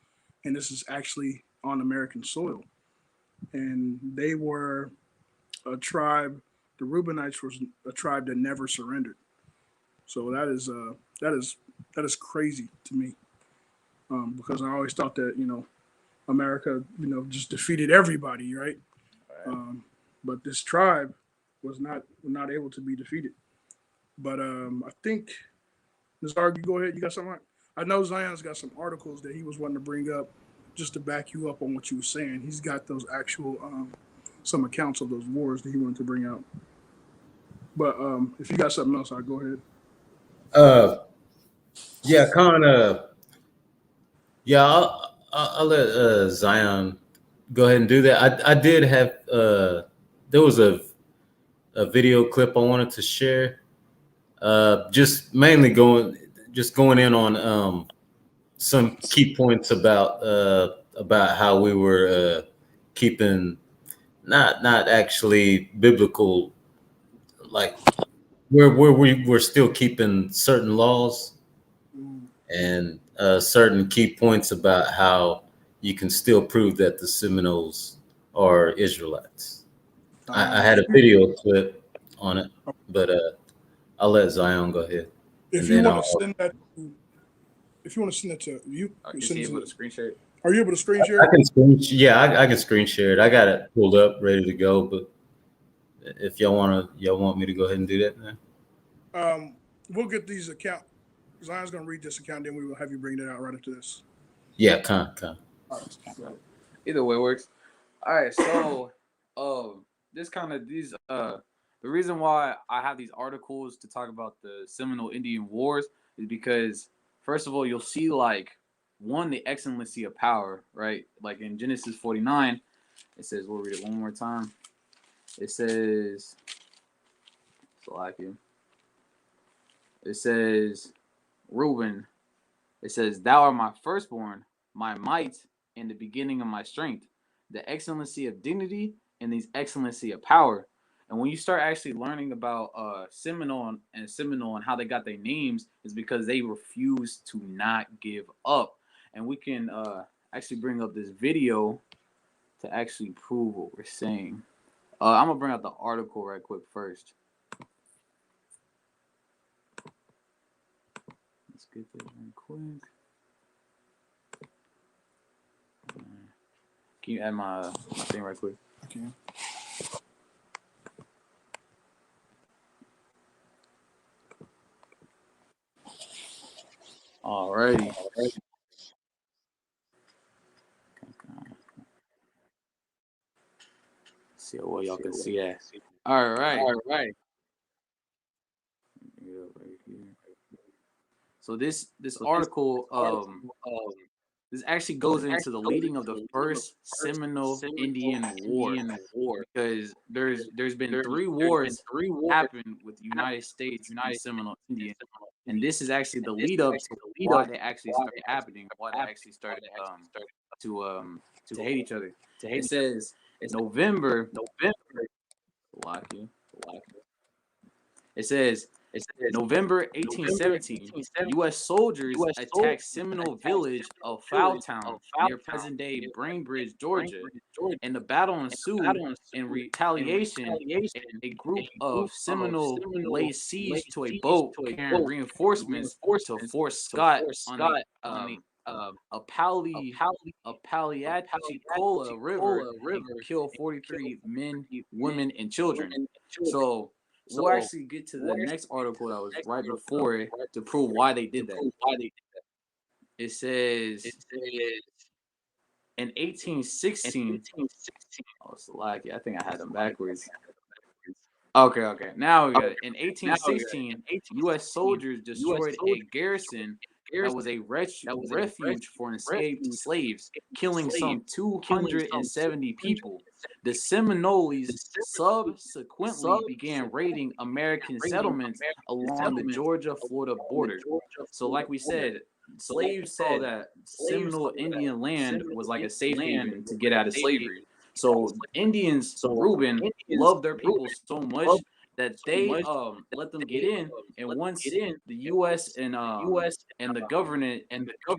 and this is actually on American soil. And they were a tribe. The Reubenites was a tribe that never surrendered. So that is crazy to me, because I always thought that America just defeated everybody, right? But this tribe was not able to be defeated. But I think Nazar, you go ahead. You got something? I know Zion's got some articles that he was wanting to bring up just to back you up on what you were saying. He's got those actual some accounts of those wars that he wanted to bring out. But if you got something else, I'll go ahead. Yeah, kind of. Yeah, I'll let Zion go ahead and do that. I did have there was a video clip I wanted to share. Just mainly going in on some key points about how we were keeping not actually biblical, like where we were still keeping certain laws and certain key points about how you can still prove that the Seminoles are Israelites. I had a video clip on it, but I'll let Zion go ahead. If you want to send that, to you, Is he able to screen share it? Are you able to screen share? I can screen. Yeah, I can screen share it. I got it pulled up, ready to go. But if y'all want me to go ahead and do that now? We'll get these account. Zion's gonna read this account, then we will have you bring that out right after this. Yeah, con. All right. Either way works. All right, so this kind of these the reason why I have these articles to talk about the Seminole Indian Wars is because first of all you'll see like one the excellency of power, right? Like in Genesis 49, it says we'll read it one more time. It says it says Reuben. It says, "Thou art my firstborn, my might, and the beginning of my strength, the excellency of dignity, and the excellency of power." And when you start actually learning about Seminole and how they got their names, is because they refused to not give up. And we can actually bring up this video to actually prove what we're saying. I'm gonna bring out the article right quick first. Let's get this right quick. Can you add my thing right quick? Okay. Alrighty. See how well y'all can see that. All right. So this article this actually goes into the leading of the first Seminole Indian War because there's been three wars happened with the United States and Seminole Indians, and this is actually the lead up to why they actually started happening, why they actually started to hate each other. It says November. It says November 1817, U.S. soldiers attacked Seminole village of Foultown near present-day Bainbridge, Georgia. And the battle ensued. In retaliation, a group of Seminole laid siege to a boat carrying reinforcements to Fort Scott on Apalachicola River and killed 43 men, women, and children. So we'll actually get to the next article that was right before it to prove why they did that. It says in 1816. Oh, Salaki, I think I had them backwards. Okay. Now we got it. In 1816, U.S. soldiers destroyed a garrison that was a refuge for enslaved slaves, killing some 270 people. The Seminoles subsequently began raiding American settlements along the Georgia-Florida border. So, like we said, slaves saw that Seminole Indian land was like a safe haven to get out of slavery. So Indians, Reuben, loved their people so much that they let them get in, and once the U.S. and the government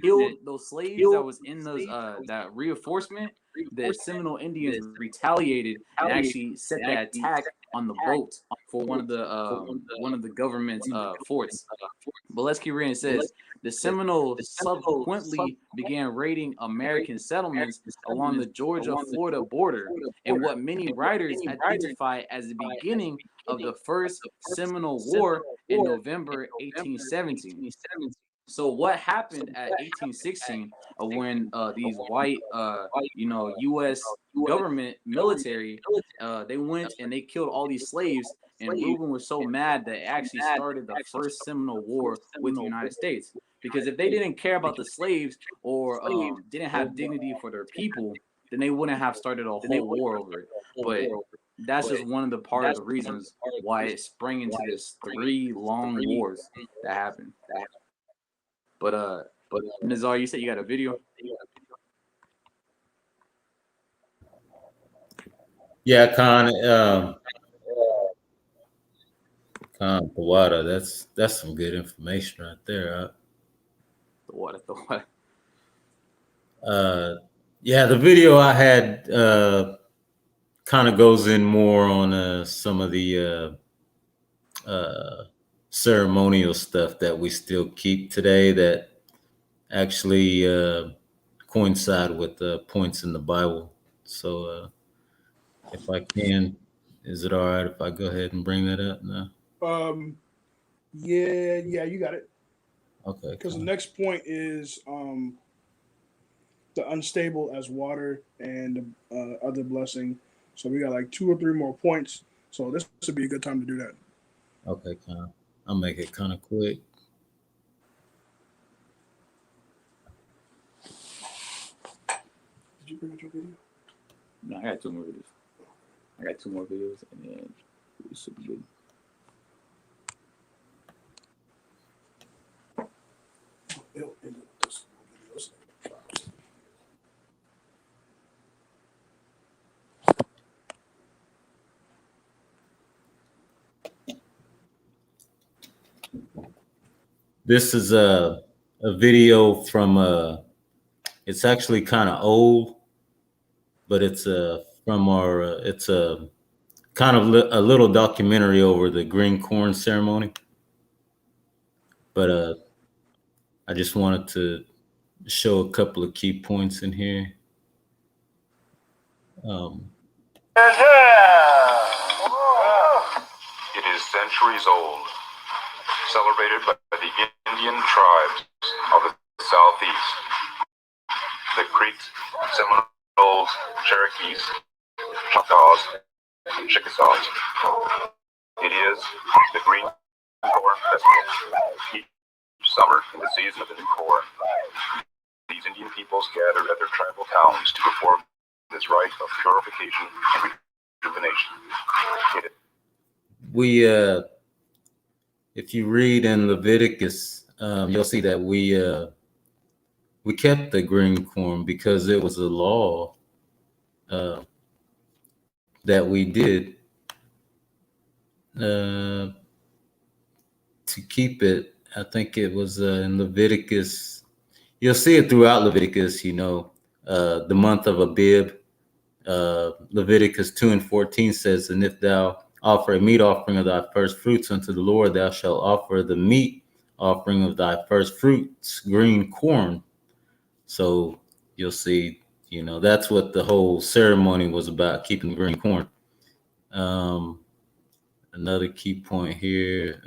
killed those slaves that was in those that reinforcement, the Seminole Indians retaliated and actually set that attack on the boat for one of the government's forts. But let's keep reading. It says the Seminoles subsequently began raiding American settlements along the Georgia-Florida border, and what many writers identify as the beginning of the first Seminole War in November 1817. So what happened at 1816 when these white, U.S. government military, they went and they killed all these slaves, and Reuben was so mad that it actually started the first Seminole War with the United States. Because if they didn't care about the slaves or didn't have dignity for their people, then they wouldn't have started a whole war over it. But that's just one of the part of the reasons why it sprang into this 3 long wars that happened. But Nazar, you said you got a video? Yeah, Khan Pawada, that's some good information right there. The what? Yeah, the video I had kind of goes in more on some of the ceremonial stuff that we still keep today that actually coincide with the points in the Bible. So if I can, is it all right if I go ahead and bring that up now? Yeah, you got it. Okay. Because the next point is the unstable as water and other blessing So we got like 2 or 3 more points. So this would be a good time to do that. Okay, I'll make it kind of quick. Did you bring up your video? No, I got 2 more videos. And then it should be good. It'll end with this videos. This is a video from it's actually kind of old, but it's from our it's a kind of a little documentary over the green corn ceremony. But I just wanted to show a couple of key points in here. It is centuries old, celebrated by the Indian tribes of the Southeast, the Creeks, Seminoles, Cherokees, Choctaws, and Chickasaws. It is the Green Corn Festival. Each summer, in the season of the new corn, these Indian peoples gather at their tribal towns to perform this rite of purification and rejuvenation. If you read in Leviticus, you'll see that we kept the green corn because it was a law that we did to keep it. I think it was in Leviticus. You'll see it throughout Leviticus, the month of Abib. Leviticus 2:14 says, and if thou offer a meat offering of thy first fruits unto the Lord, thou shalt offer the meat offering of thy first fruits, green corn. So you'll see, that's what the whole ceremony was about, keeping green corn. Another key point here.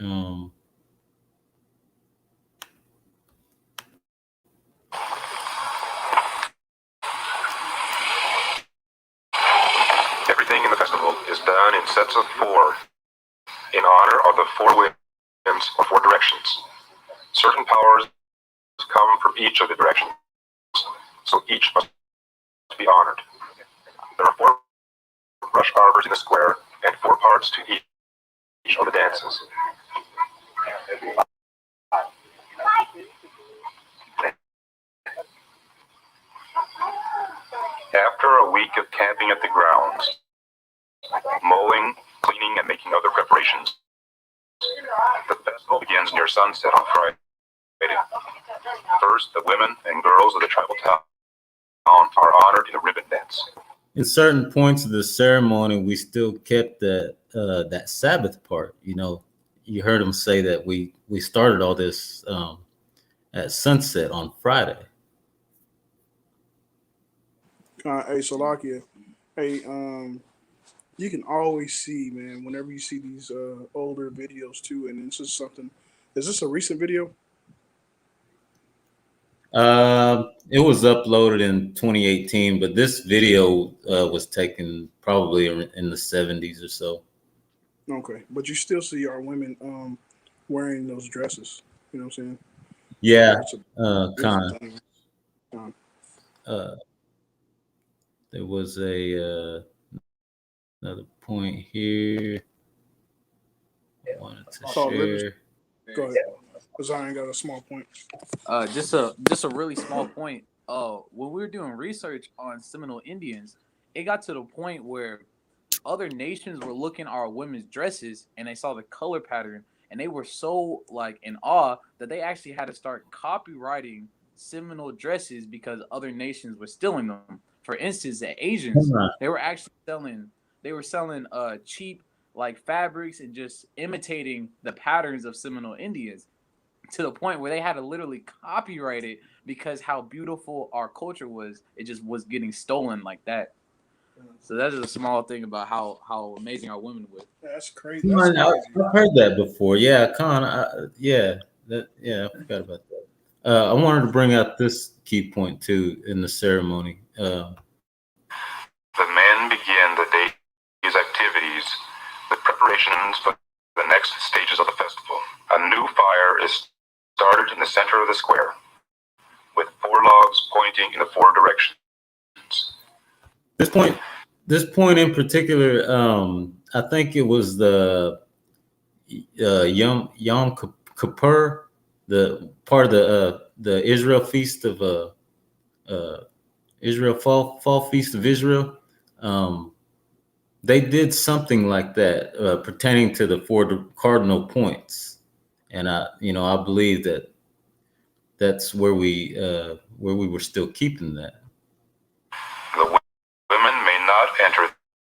Everything in the festival is done in sets of 4, in honor of the 4 winds or 4 directions. Certain powers come from each of the directions, so each must be honored. There are 4 brush arbors in the square and 4 parts to each of the dances. After a week of camping at the grounds, mowing, cleaning, and making other preparations, the festival begins near sunset on Friday. First, the women and girls of the tribal town are honored in a ribbon dance. In certain points of the ceremony, we still kept that Sabbath part. You heard him say that we started all this at sunset on Friday. Hey, Salakia. Hey, you can always see, man, whenever you see these older videos too, and this is something. Is this a recent video? It was uploaded in 2018, but this video was taken probably in the 70s or so. Okay, but you still see our women wearing those dresses. You know what I'm saying? Yeah, kind of. There was another point here I wanted to share. Go ahead. Zion got a small point. Just a really small point. When we were doing research on Seminole Indians, it got to the point where other nations were looking at our women's dresses and they saw the color pattern and they were so in awe that they actually had to start copywriting Seminole dresses because other nations were stealing them. For instance, the Asians, they were actually selling cheap fabrics and just imitating the patterns of Seminole Indians, to the point where they had to literally copyright it because how beautiful our culture was. It just was getting stolen like that. So that's just a small thing about how amazing our women were. That's crazy. I've heard that before. Yeah, I forgot about that. I wanted to bring out this key point too in the ceremony. The men begin the day proceeds with preparations for the next stages of the festival. A new fire is started in the center of the square, with 4 logs pointing in the 4 directions. This point in particular, I think it was the Yom Kippur, the part of the Israel feast of Israel fall feast of Israel. They did something like that pertaining to the 4 cardinal points, and I believe that's where we were still keeping that. The women may not enter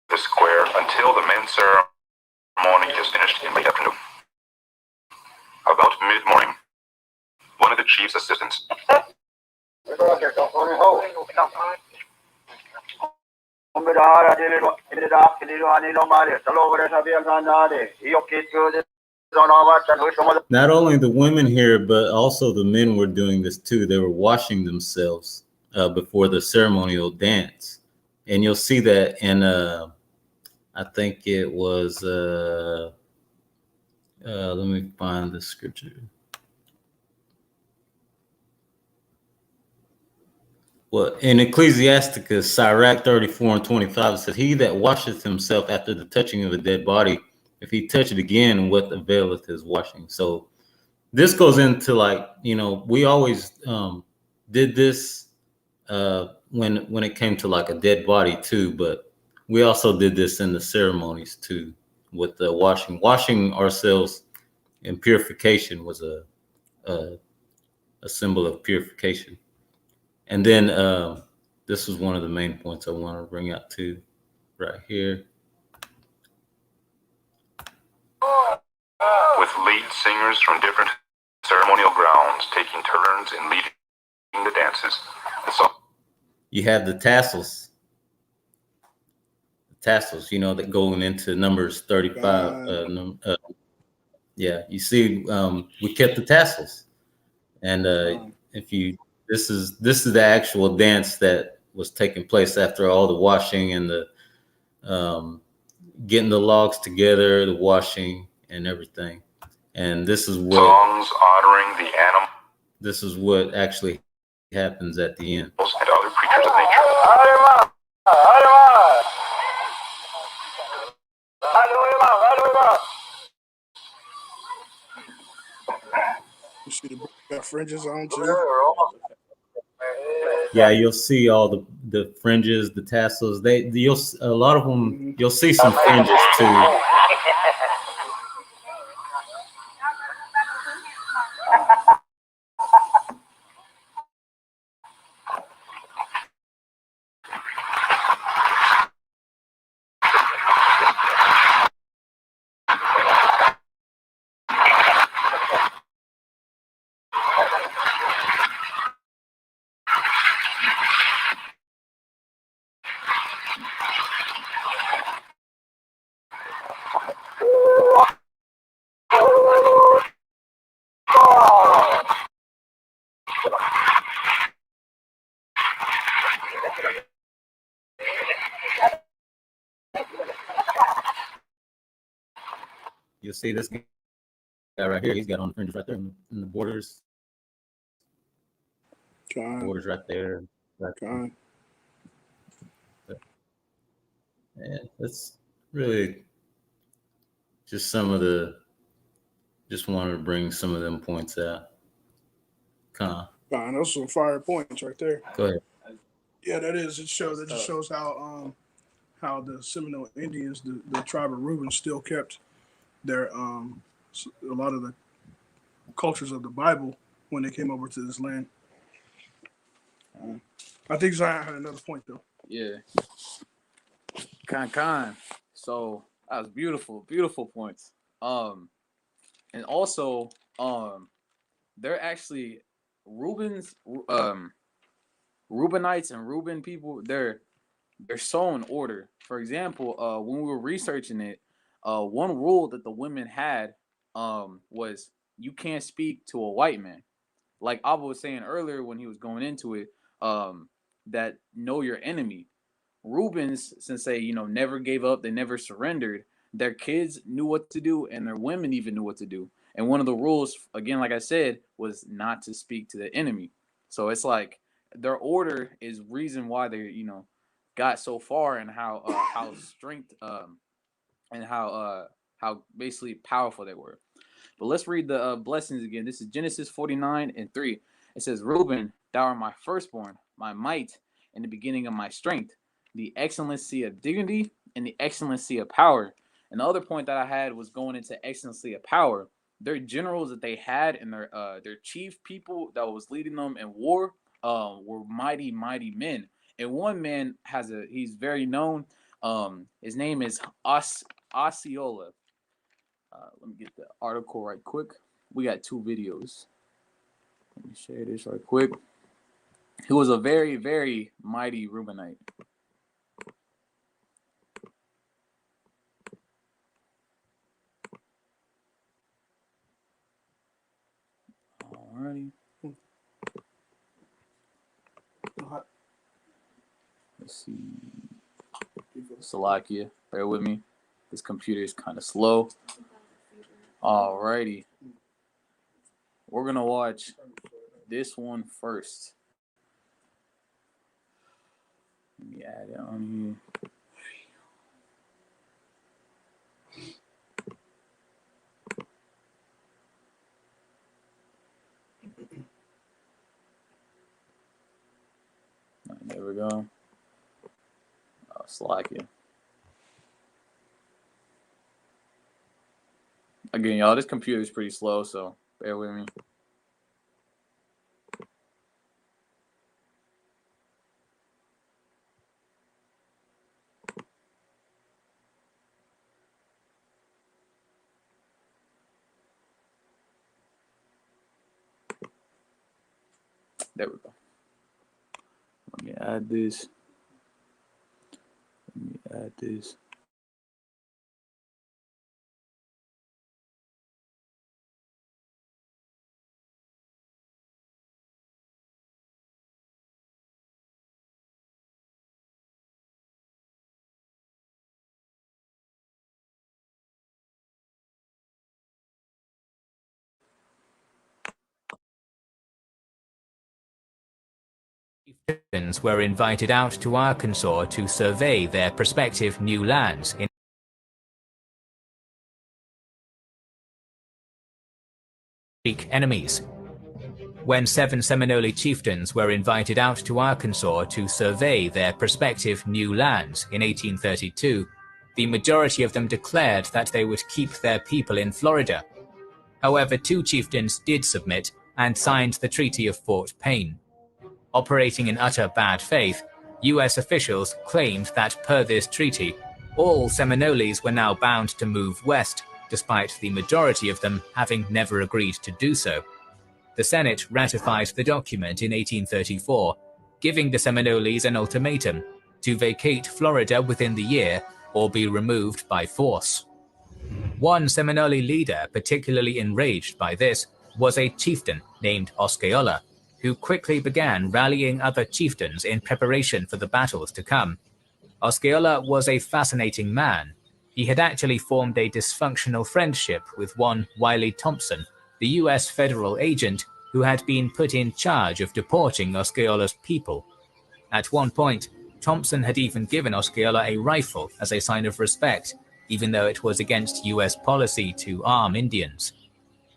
the square until the men's ceremony is finished in late afternoon. About mid-morning, one of the chief's assistants not only the women here, but also the men were doing this too. They were washing themselves before the ceremonial dance, and you'll see that in I think it was let me find the scripture. Well, in Ecclesiasticus, Sirach 34:25, it says, "He that washeth himself after the touching of a dead body, if he touch it again, what availeth his washing?" So this goes into we always did this when it came to like a dead body too, but we also did this in the ceremonies too with the washing ourselves in purification was a symbol of purification. And then this was one of the main points I want to bring out too, right here. with lead singers from different ceremonial grounds taking turns in leading the dances. You have the tassels, that going into Numbers 35. Yeah, you see, we kept the tassels, and this is the actual dance that was taking place after all the washing and the getting the logs together, the washing and everything. And this is what songs honoring the animals. This is what actually happens at the end. And other creatures of nature. You see the got fringes on too. Yeah, you'll see all the fringes, the tassels. A lot of them. You'll see some fringes too. You'll see this guy right here. He's got on the fringes right there in the borders. Borders right there. And that's really just just wanted to bring some of them points out. Those some fire points right there. Go ahead. Yeah, that is. It just shows how the Seminole Indians, the tribe of Reuben, still kept their a lot of the cultures of the Bible when they came over to this land. I think Zion had another point though. Yeah. So that was beautiful points. And also, they're actually Reubenites and Reuben people. They're so in order. For example, when we were researching it, one rule that the women had was you can't speak to a white man. Like Abba was saying earlier when he was going into it, that know your enemy. Reubens, since they never gave up, they never surrendered. their kids knew what to do, and their women even knew what to do. And one of the rules, again, like I said, was not to speak to the enemy. So it's like their order is reason why they, got so far, and how strength and how basically powerful they were. But let's read the blessings again. This is Genesis 49:3. It says, Reuben, thou art my firstborn, my might, and the beginning of my strength, the excellency of dignity and the excellency of power. And the other point that I had was going into excellency of power. Their generals that they had and their chief people that was leading them in war were mighty, mighty men. And one man he's very known. His name is Osceola. Let me get the article right quick. We got 2 videos. Let me share this right quick. He was a very, very mighty Reubenite. Alrighty. Let's see. Salakia, bear with me. This computer is kind of slow. Alrighty. We're going to watch this one first. Let me add it on here. There we go. Oh, Slakia. Again, y'all, this computer is pretty slow, so bear with me. There we go. Let me add this. Chieftains were invited out to Arkansas to survey their prospective new lands in Greek enemies. When 7 Seminole chieftains were invited out to Arkansas to survey their prospective new lands in 1832, the majority of them declared that they would keep their people in Florida. However, 2 chieftains did submit and signed the Treaty of Fort Payne. Operating in utter bad faith, US officials claimed that per this treaty, all Seminoles were now bound to move west, despite the majority of them having never agreed to do so. The Senate ratified the document in 1834, giving the Seminoles an ultimatum to vacate Florida within the year or be removed by force. One Seminole leader particularly enraged by this was a chieftain named Osceola, who quickly began rallying other chieftains in preparation for the battles to come. Osceola was a fascinating man. He had actually formed a dysfunctional friendship with one Wiley Thompson, the US federal agent who had been put in charge of deporting Osceola's people. At one point, Thompson had even given Osceola a rifle as a sign of respect, even though it was against US policy to arm Indians.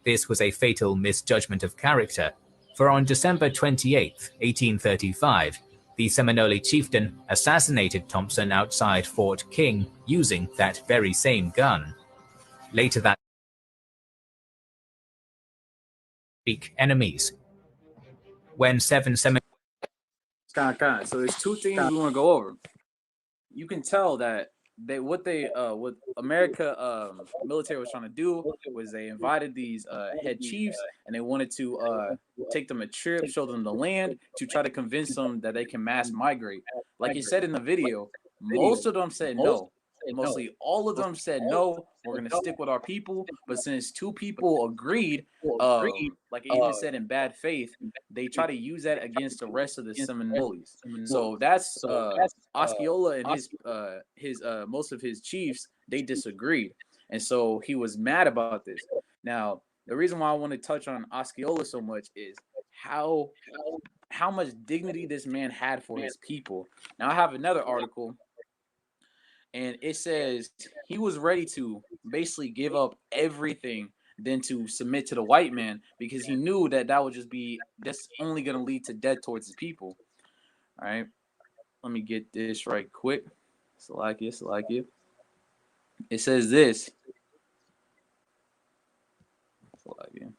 This was a fatal misjudgment of character, for on December 28, 1835, the Seminole chieftain assassinated Thompson outside Fort King using that very same gun. Later that week, enemies. When 7 Seminole... So there's 2 things we want to go over. You can tell that what America military was trying to do was they invited these head chiefs, and they wanted to take them a trip, show them the land, to try to convince them that they can mass migrate. Like you said in the video, most of them said no. Mostly all of them said no, we're going to stick with our people. But since 2 people agreed, like it even said in bad faith, they try to use that against the rest of the Seminoles. So that's Osceola and his most of his chiefs they disagreed. And so he was mad about this. Now, the reason why I want to touch on Osceola so much is how much dignity this man had for his people. Now, I have another article, and it says he was ready to basically give up everything than to submit to the white man, because he knew that that would just be that's only going to lead to death towards his people. All right, let me get this right quick. Salakia. It says this. Salakia.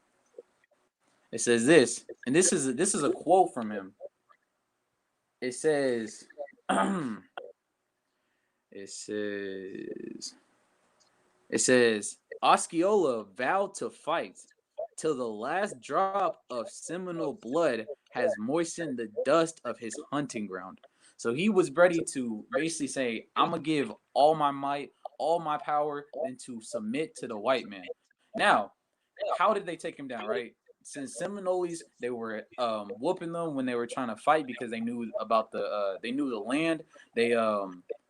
It says this, and this is a quote from him. It says, it says, Osceola vowed to fight till the last drop of Seminole blood has moistened the dust of his hunting ground. So he was ready to basically say, I'm going to give all my might, all my power, than to submit to the white man. Now, how did they take him down, right? Since Seminoles, they were whooping them when they were trying to fight because they knew about they knew the land. They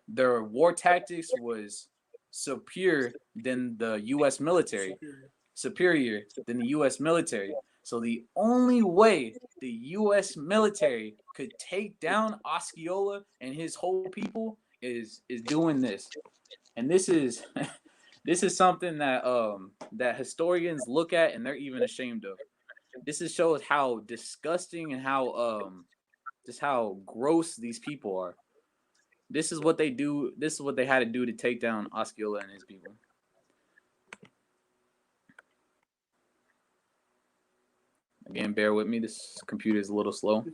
their war tactics was superior than the U.S. military, superior than the U.S. military. So the only way the U.S. military could take down Osceola and his whole people is doing this, and this is this is something that that historians look at and they're even ashamed of. This shows how disgusting and how just how gross these people are. This is what they do. This is what they had to do to take down Osceola and his people. Again, bear with me. This computer is a little slow.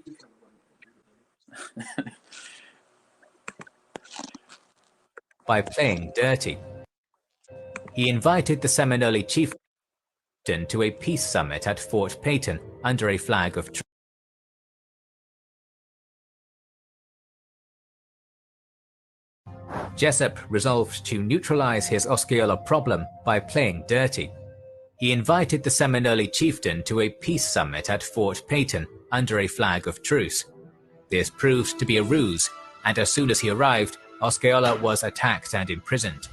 By playing dirty. He invited the Seminole chieftain to a peace summit at Fort Peyton under a flag of truce. Jessup resolved to neutralize his Osceola problem by playing dirty. He invited the Seminole chieftain to a peace summit at Fort Peyton under a flag of truce. This proved to be a ruse, and as soon as he arrived, Osceola was attacked and imprisoned.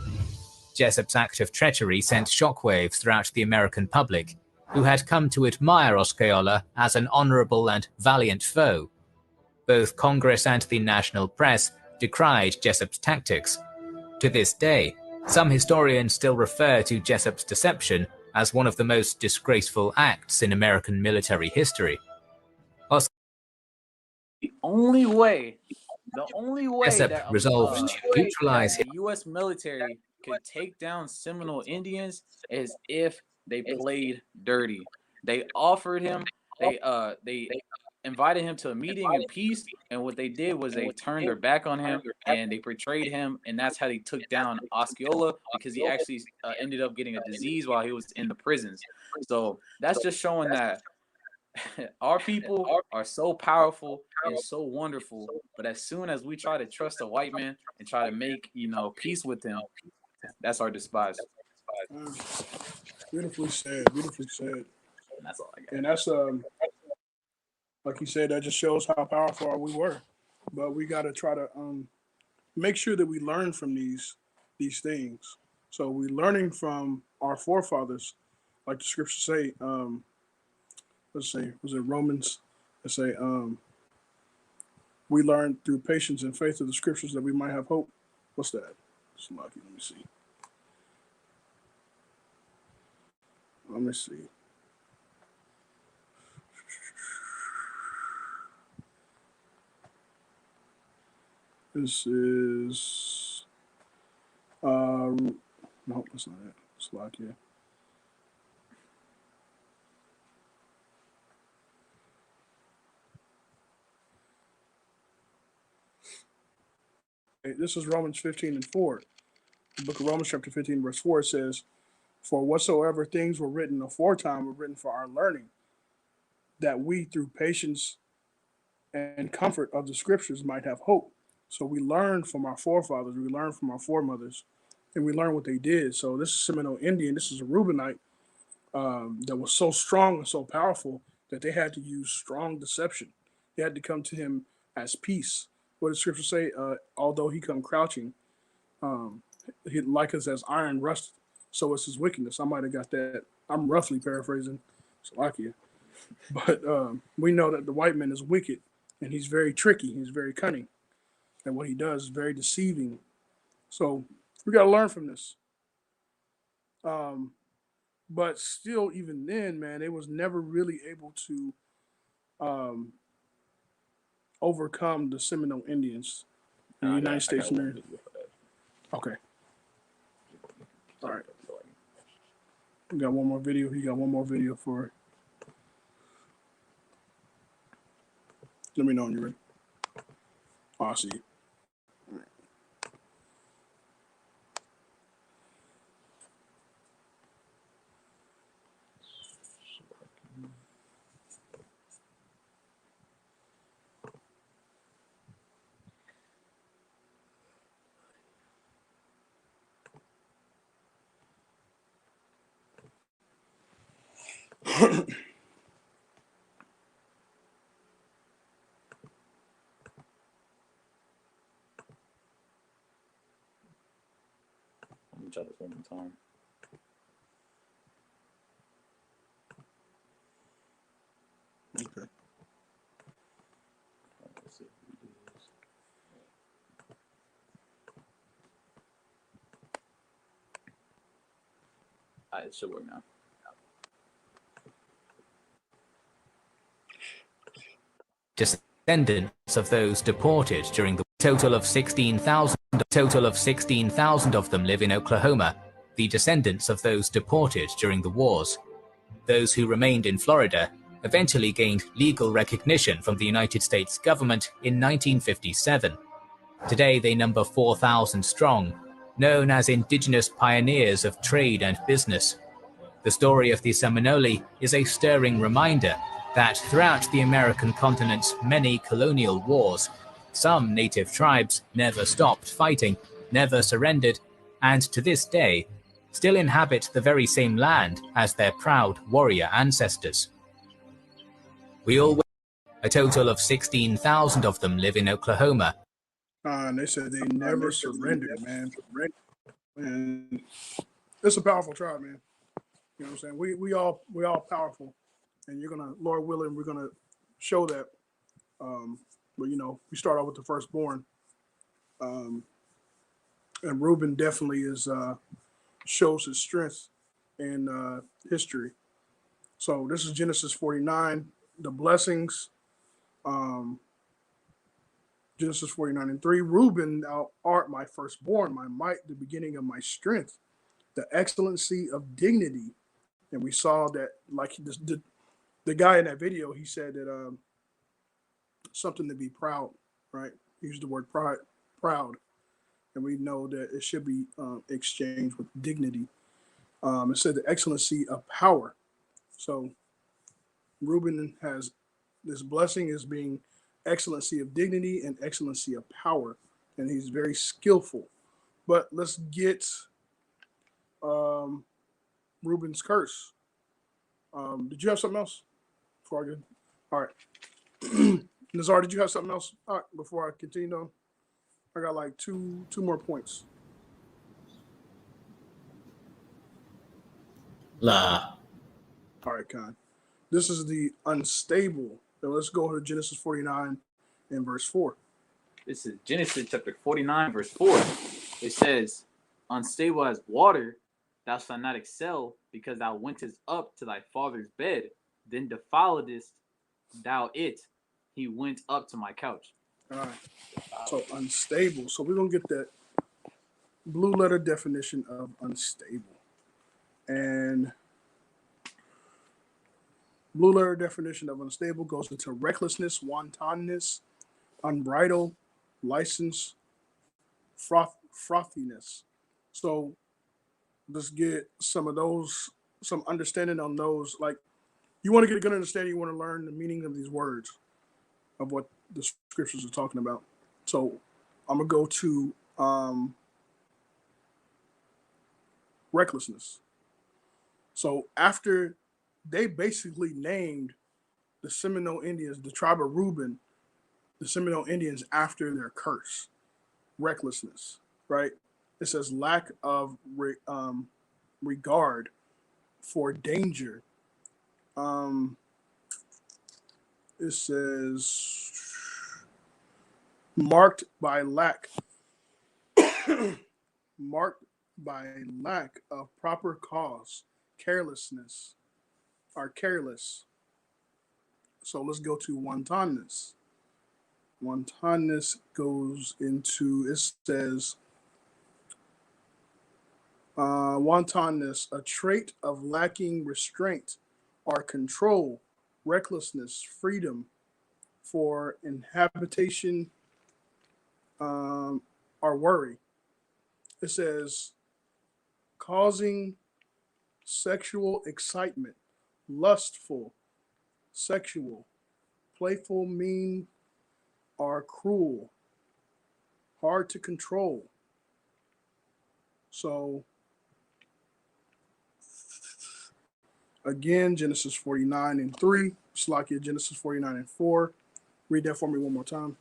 Jessup's act of treachery sent shockwaves throughout the American public, who had come to admire Osceola as an honorable and valiant foe. Both Congress and the national press decried Jessup's tactics. To this day, some historians still refer to Jessup's deception as one of the most disgraceful acts in American military history. The only way Jessup that resolved to neutralize the U.S. military could take down Seminole Indians is if they played dirty. They offered him, they invited him to a meeting in peace, and what they did was they turned their back on him and they betrayed him, and that's how they took down Osceola, because he actually ended up getting a disease while he was in the prisons. So that's just showing that our people are so powerful and so wonderful, but as soon as we try to trust a white man and try to make peace with him, that's our despise. Beautifully said. Beautifully said. And that's all I got. And that's like you said, that just shows how powerful we were. But we got to try to make sure that we learn from these things. So we're learning from our forefathers, like the scriptures say. Let's say, was it Romans? Let's say, we learn through patience and faith of the scriptures that we might have hope. What's that? It's lucky. Let me see. This is, no, that's not it. It's lucky. This is Romans 15:4. The book of Romans chapter 15 verse 4 says, "For whatsoever things were written aforetime were written for our learning, that we through patience and comfort of the scriptures might have hope." So we learn from our forefathers, we learn from our foremothers, and we learn what they did. So this is Seminole Indian, this is a Reubenite that was so strong and so powerful that they had to use strong deception. They had to come to him as peace. What does scripture say? Although he come crouching, he like us as iron rust, so it's his wickedness. I might have got that. I'm roughly paraphrasing Slovakia. But we know that the white man is wicked, and he's very tricky. He's very cunning, and what he does is very deceiving. So we got to learn from this. Um, but still, even then, man, they was never really able to um, overcome the Seminole Indians in the United States. Okay, all right. We got one more video. He got one more video for. Let me know when you're ready. Oh, I see you. Let me try this one more time. Okay. Let's see if we do this. All right, it should work now. Descendants of those deported during the total of 16,000 of them live in Oklahoma, the descendants of those deported during the wars. Those who remained in Florida eventually gained legal recognition from the United States government in 1957. Today they number 4,000 strong, known as indigenous pioneers of trade and business. The story of the Seminole is a stirring reminder that throughout the American continent's many colonial wars, some native tribes never stopped fighting, never surrendered, and to this day, still inhabit the very same land as their proud warrior ancestors. A total of 16,000 of them live in Oklahoma. And they said they never surrendered, man. And it's a powerful tribe, man. You know what I'm saying? We all powerful, and you're gonna, Lord willing, we're gonna show that. But you know, we start off with the firstborn, and Reuben definitely is shows his strength in history. So this is Genesis 49, the blessings. Genesis 49:3. Reuben, thou art my firstborn, my might, the beginning of my strength, the excellency of dignity. And we saw that, like the guy in that video, he said that something to be proud, right? He used the word proud, and we know that it should be exchanged with dignity. It said the excellency of power. So Reuben has this blessing as being excellency of dignity and excellency of power, and he's very skillful. But let's get Reuben's curse. Did you have something else before I get? All right. Nazar, did you have something else? All right, before I continue on, I got like two more points. La. All right, Con. This is the unstable. So let's go to Genesis 49 and verse 4. This is Genesis chapter 49, verse 4. It says, unstable as water, thou shalt not excel, because thou wentest up to thy father's bed, then defiledest thou it. He went up to my couch. All right. So unstable. So we're going to get that blue letter definition of unstable. And blue letter definition of unstable goes into recklessness, wantonness, unbridled, license, frothiness. So let's get some of those, some understanding on those. Like, you want to get a good understanding, you want to learn the meaning of these words, of what the scriptures are talking about. So I'm going to go to recklessness. So after they basically named the Seminole Indians, the tribe of Reuben, the Seminole Indians, after their curse, recklessness, right? It says lack of regard for danger. Um, it says marked by lack, marked by lack of proper cause, carelessness, or careless. So let's go to wantonness. Wantonness goes into, it says, wantonness, a trait of lacking restraint or control, recklessness, freedom for inhabitation or worry. It says, causing sexual excitement, lustful, sexual, playful, mean, or cruel, hard to control. So, again, Genesis 49 and 3, Slakia, Genesis 49 and 4. Read that for me one more time.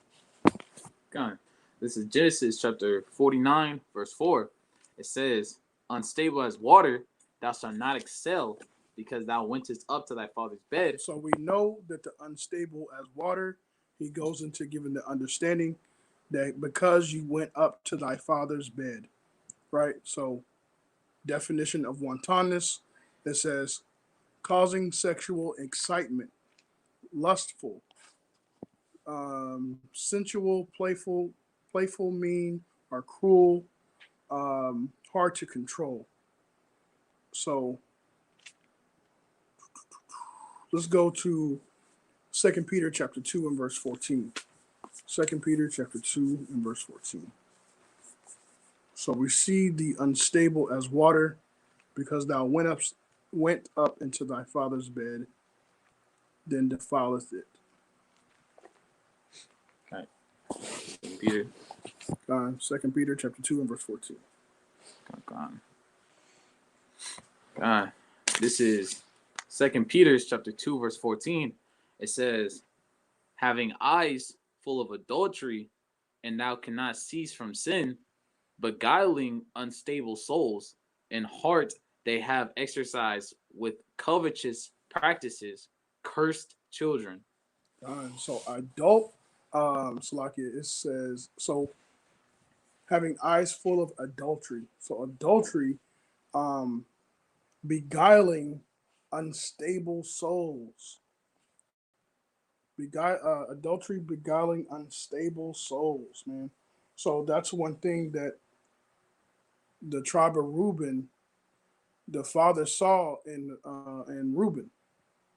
God. This is Genesis chapter 49, verse 4. It says, unstable as water, thou shalt not excel, because thou wentest up to thy father's bed. So we know that the unstable as water, he goes into giving the understanding that because you went up to thy father's bed, right? So definition of wantonness, it says causing sexual excitement, lustful, sensual, playful, mean, or cruel, hard to control. So let's go to 2 Peter chapter 2 and verse 14. 2 Peter chapter 2 and verse 14. So we see the unstable as water, because thou went up into thy father's bed, then defileth it. Okay. Peter. 2 Peter chapter 2 and verse 14. God. This is 2 Peter chapter 2, verse 14. It says, having eyes full of adultery, and thou cannot cease from sin, beguiling unstable souls, and heart they have exercised with covetous practices, cursed children. So adult, Salakia, it says, so having eyes full of adultery. So adultery, beguiling unstable souls. Adultery beguiling unstable souls, man. So that's one thing that the tribe of Reuben, the father saw in Reuben,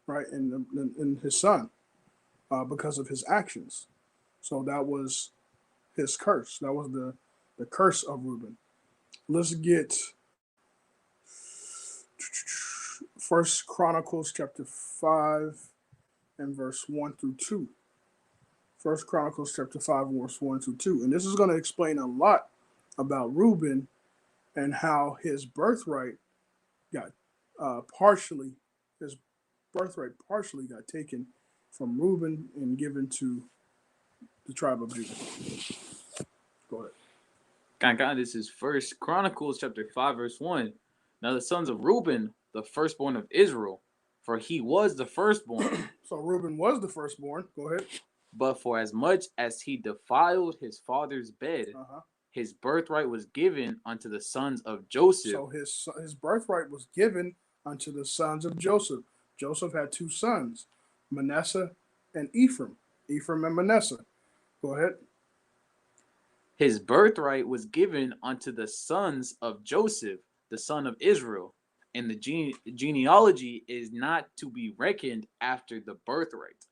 right, in his son, because of his actions. So that was his curse. That was the curse of Reuben. Let's get First Chronicles chapter 5 and verse 1 through 2. First Chronicles chapter 5 verse 1 through 2. And this is going to explain a lot about Reuben and how his birthright got his birthright partially got taken from Reuben and given to the tribe of Judah. Go ahead. God, this is First Chronicles chapter 5, verse 1. Now the sons of Reuben, the firstborn of Israel, for he was the firstborn. So Reuben was the firstborn. Go ahead. But for as much as he defiled his father's bed, his birthright was given unto the sons of Joseph. So his birthright was given unto the sons of Joseph. Joseph had two sons, Manasseh and Ephraim. Ephraim and Manasseh. Go ahead. His birthright was given unto the sons of Joseph, the son of Israel. And the genealogy is not to be reckoned after the birthright.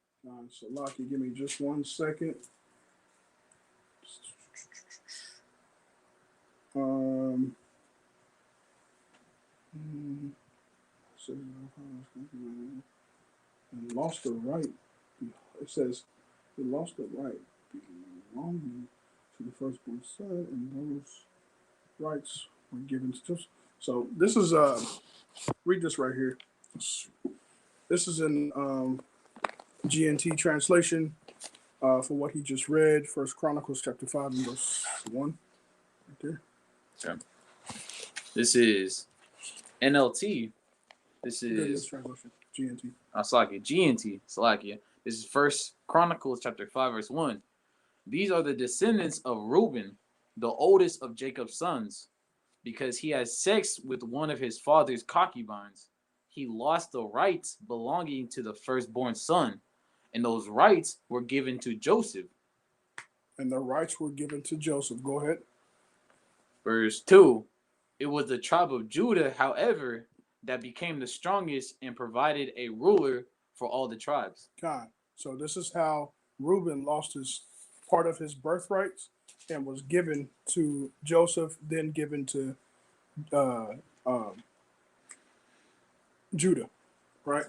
So, Lockie, give me just 1 second. Lost the right. It says he lost the right belonging to the firstborn son, and those rights were given to Joseph. So this is read this right here. This is in GNT translation for what he just read. First Chronicles chapter 5 and verse 1. Right there. Okay. This is NLT. This is translation. GNT. Salakia. GNT. Salakia. This is First Chronicles chapter 5 verse 1. These are the descendants of Reuben, the oldest of Jacob's sons, because he had sex with one of his father's concubines. He lost the rights belonging to the firstborn son, and those rights were given to Joseph. And the rights were given to Joseph. Go ahead. Verse 2. It was the tribe of Judah, however, that became the strongest and provided a ruler for all the tribes. God. So this is how Reuben lost his part of his birthrights and was given to Joseph, then given to Judah, right?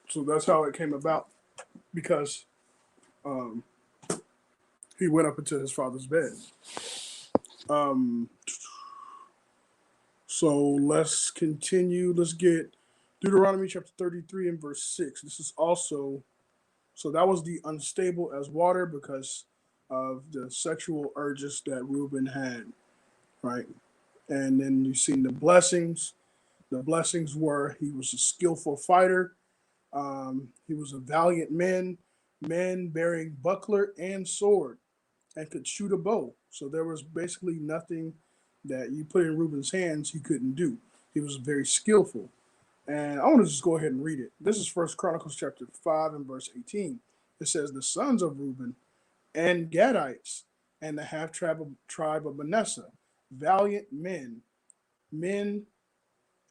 So that's how it came about, because he went up into his father's bed. So let's continue. Let's get Deuteronomy chapter 33 and verse 6. This is also, so that was the unstable as water because of the sexual urges that Reuben had, right? And then you've seen the blessings. The blessings were he was a skillful fighter. He was a valiant man bearing buckler and sword, and could shoot a bow. So there was basically nothing that you put in Reuben's hands he couldn't do. He was very skillful. And I want to just go ahead and read it. This is First Chronicles chapter 5 and verse 18. It says, the sons of Reuben and Gadites and the half tribe of Manasseh, valiant men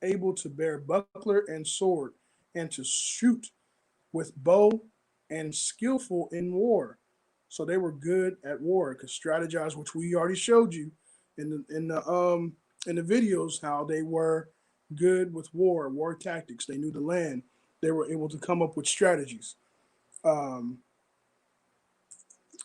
able to bear buckler and sword, and to shoot with bow, and skillful in war. So they were good at war, could strategize, which we already showed you in the videos, how they were good with war tactics. They knew the land. They were able to come up with strategies.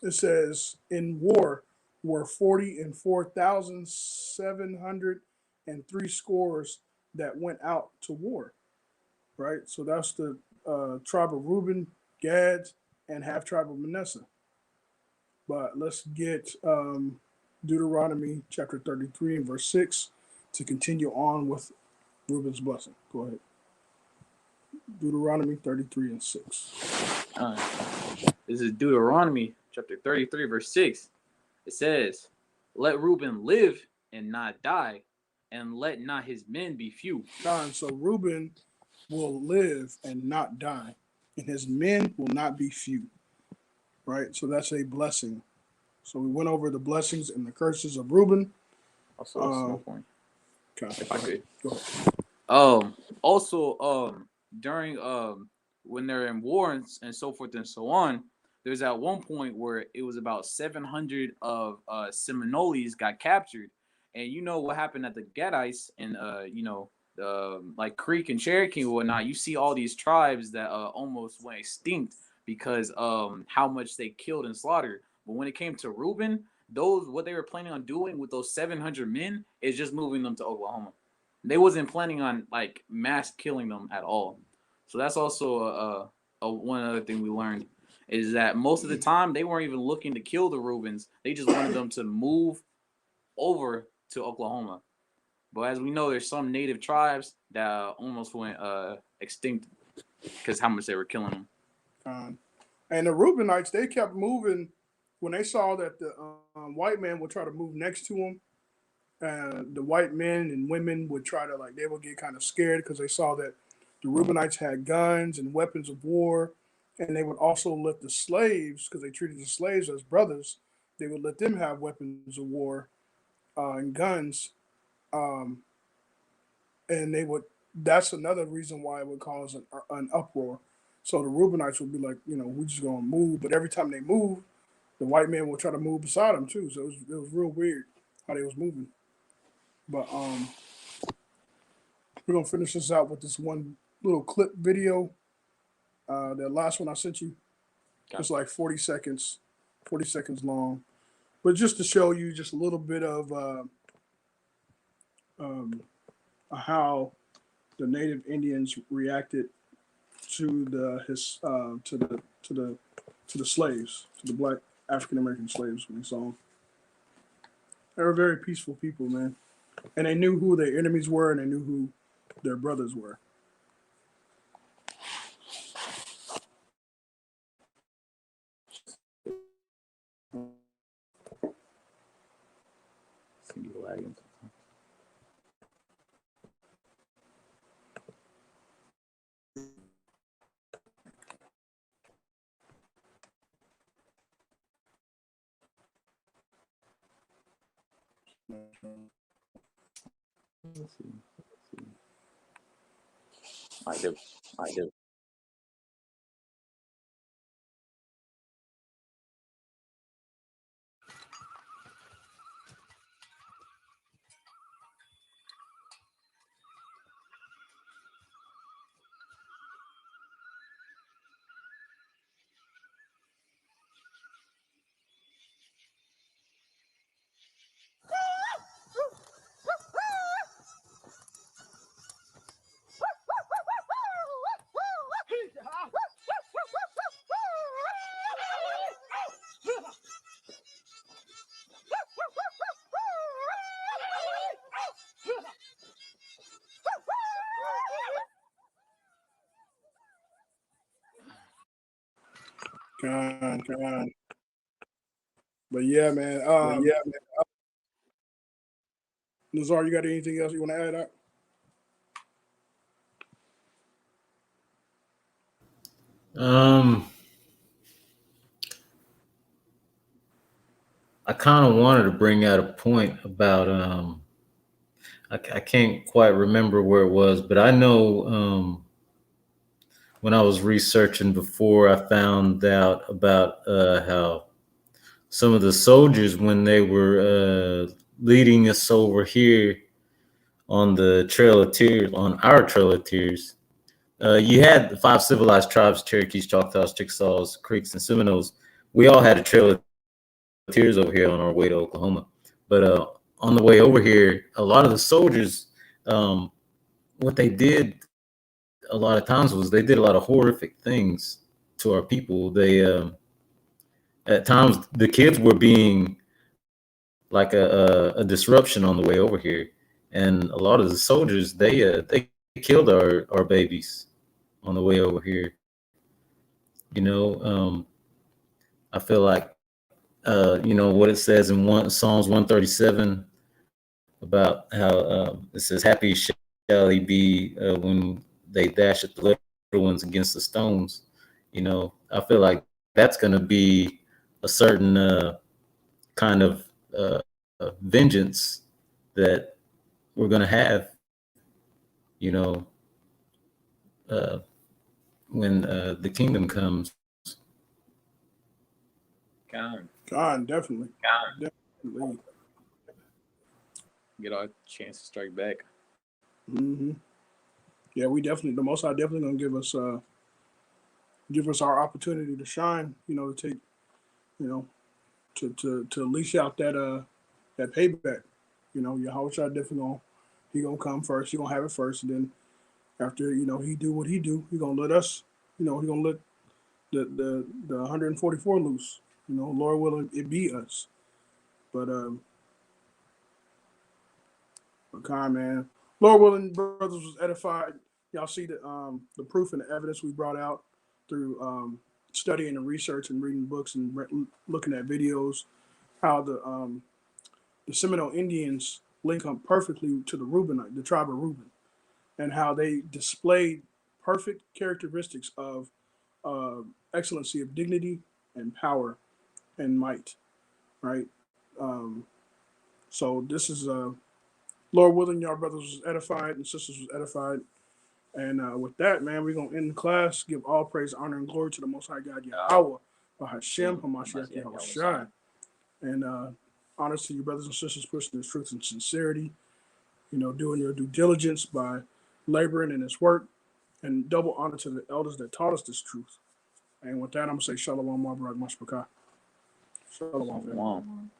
It says in war were 40,004,703 scores that went out to war, right? So that's the tribe of Reuben, Gad, and half tribe of Manasseh. But let's get Deuteronomy chapter 33 and verse 6 to continue on with Reuben's blessing. Go ahead. Deuteronomy 33 and 6. This is Deuteronomy chapter 33 verse 6. It says, let Reuben live and not die, and let not his men be few. So Reuben will live and not die, and his men will not be few. Right? So that's a blessing. So we went over the blessings and the curses of Reuben. Also, a small point. Okay. If I could. Go ahead. Also, during when they're in war and so forth and so on, there's at one point where it was about 700 of Seminoles got captured, and you know what happened at the Gadites and like Creek and Cherokee and whatnot. You see all these tribes that almost went extinct because how much they killed and slaughtered. But when it came to Reuben, what they were planning on doing with those 700 men is just moving them to Oklahoma. They wasn't planning on like mass killing them at all. So that's also one other thing we learned is that most of the time they weren't even looking to kill the Reubens. They just wanted them to move over to Oklahoma. But as we know, there's some native tribes that almost went extinct because how much they were killing them. And the Reubenites, they kept moving when they saw that the white man would try to move next to them. The white men and women would try to, they would get kind of scared because they saw that the Reubenites had guns and weapons of war. And they would also let the slaves, because they treated the slaves as brothers, they would let them have weapons of war and guns. And that's another reason why it would cause an uproar. So the Reubenites would be like, we're just going to move. But every time they move, the white man would try to move beside them too. So it was real weird how they was moving. But we're going to finish this out with this one little clip video. The last one I sent you, it's like 40 seconds long. But just to show you just a little bit of how the native Indians reacted to the slaves, to the black African American slaves when we saw them. They were very peaceful people, man. And they knew who their enemies were, and they knew who their brothers were. Seems lagging. Let's see. I do. Come on. But yeah, man. Nazar, you got anything else you want to add up? I kind of wanted to bring out a point about I can't quite remember where it was, but I know when I was researching before, I found out about how some of the soldiers, when they were leading us over here on the Trail of Tears, on our Trail of Tears, you had the 5 civilized tribes: Cherokees, Choctaws, Chickasaws, Creeks, and Seminoles. We all had a Trail of Tears over here on our way to Oklahoma. But on the way over here, a lot of the soldiers, what they did a lot of times was they did a lot of horrific things to our people. They at times the kids were being like a disruption on the way over here, and a lot of the soldiers they killed our babies on the way over here. You know, I feel like you know what it says in Psalms 137 about how it says, "Happy shall he be when they dash at the little ones against the stones." You know, I feel like that's going to be a certain kind of vengeance that we're going to have. You know, uh, when the kingdom comes. God, definitely. Definitely. Get our chance to strike back. Mm-hmm. Yeah, we definitely, the Most High definitely gonna give us our opportunity to shine. You know, to take, you know, to leash out that payback. You know, Yahweh Shai definitely gonna come first. He gonna have it first, and then after he do what he do, he gonna let us. He gonna let the 144 loose. Lord willing, it be us. But kind man, Lord willing, brothers was edified. Y'all see the proof and the evidence we brought out through studying and research and reading books and looking at videos. How the Seminole Indians link up perfectly to the Reubenite, the tribe of Reuben, and how they displayed perfect characteristics of excellency of dignity and power and might, right? Um, so this is Lord willing, y'all brothers was edified and sisters was edified. And with that, man, we're gonna end the class. Give all praise, honor, and glory to the Most High God, Yahweh, Bahashem, Hamashiach, Yahweh Shai. And honors to you, brothers and sisters, pushing this truth and sincerity. Doing your due diligence by laboring in this work, and double honor to the elders that taught us this truth. And with that, I'm gonna say Shalom, my brother, Mashpakah. Shalom. Shalom.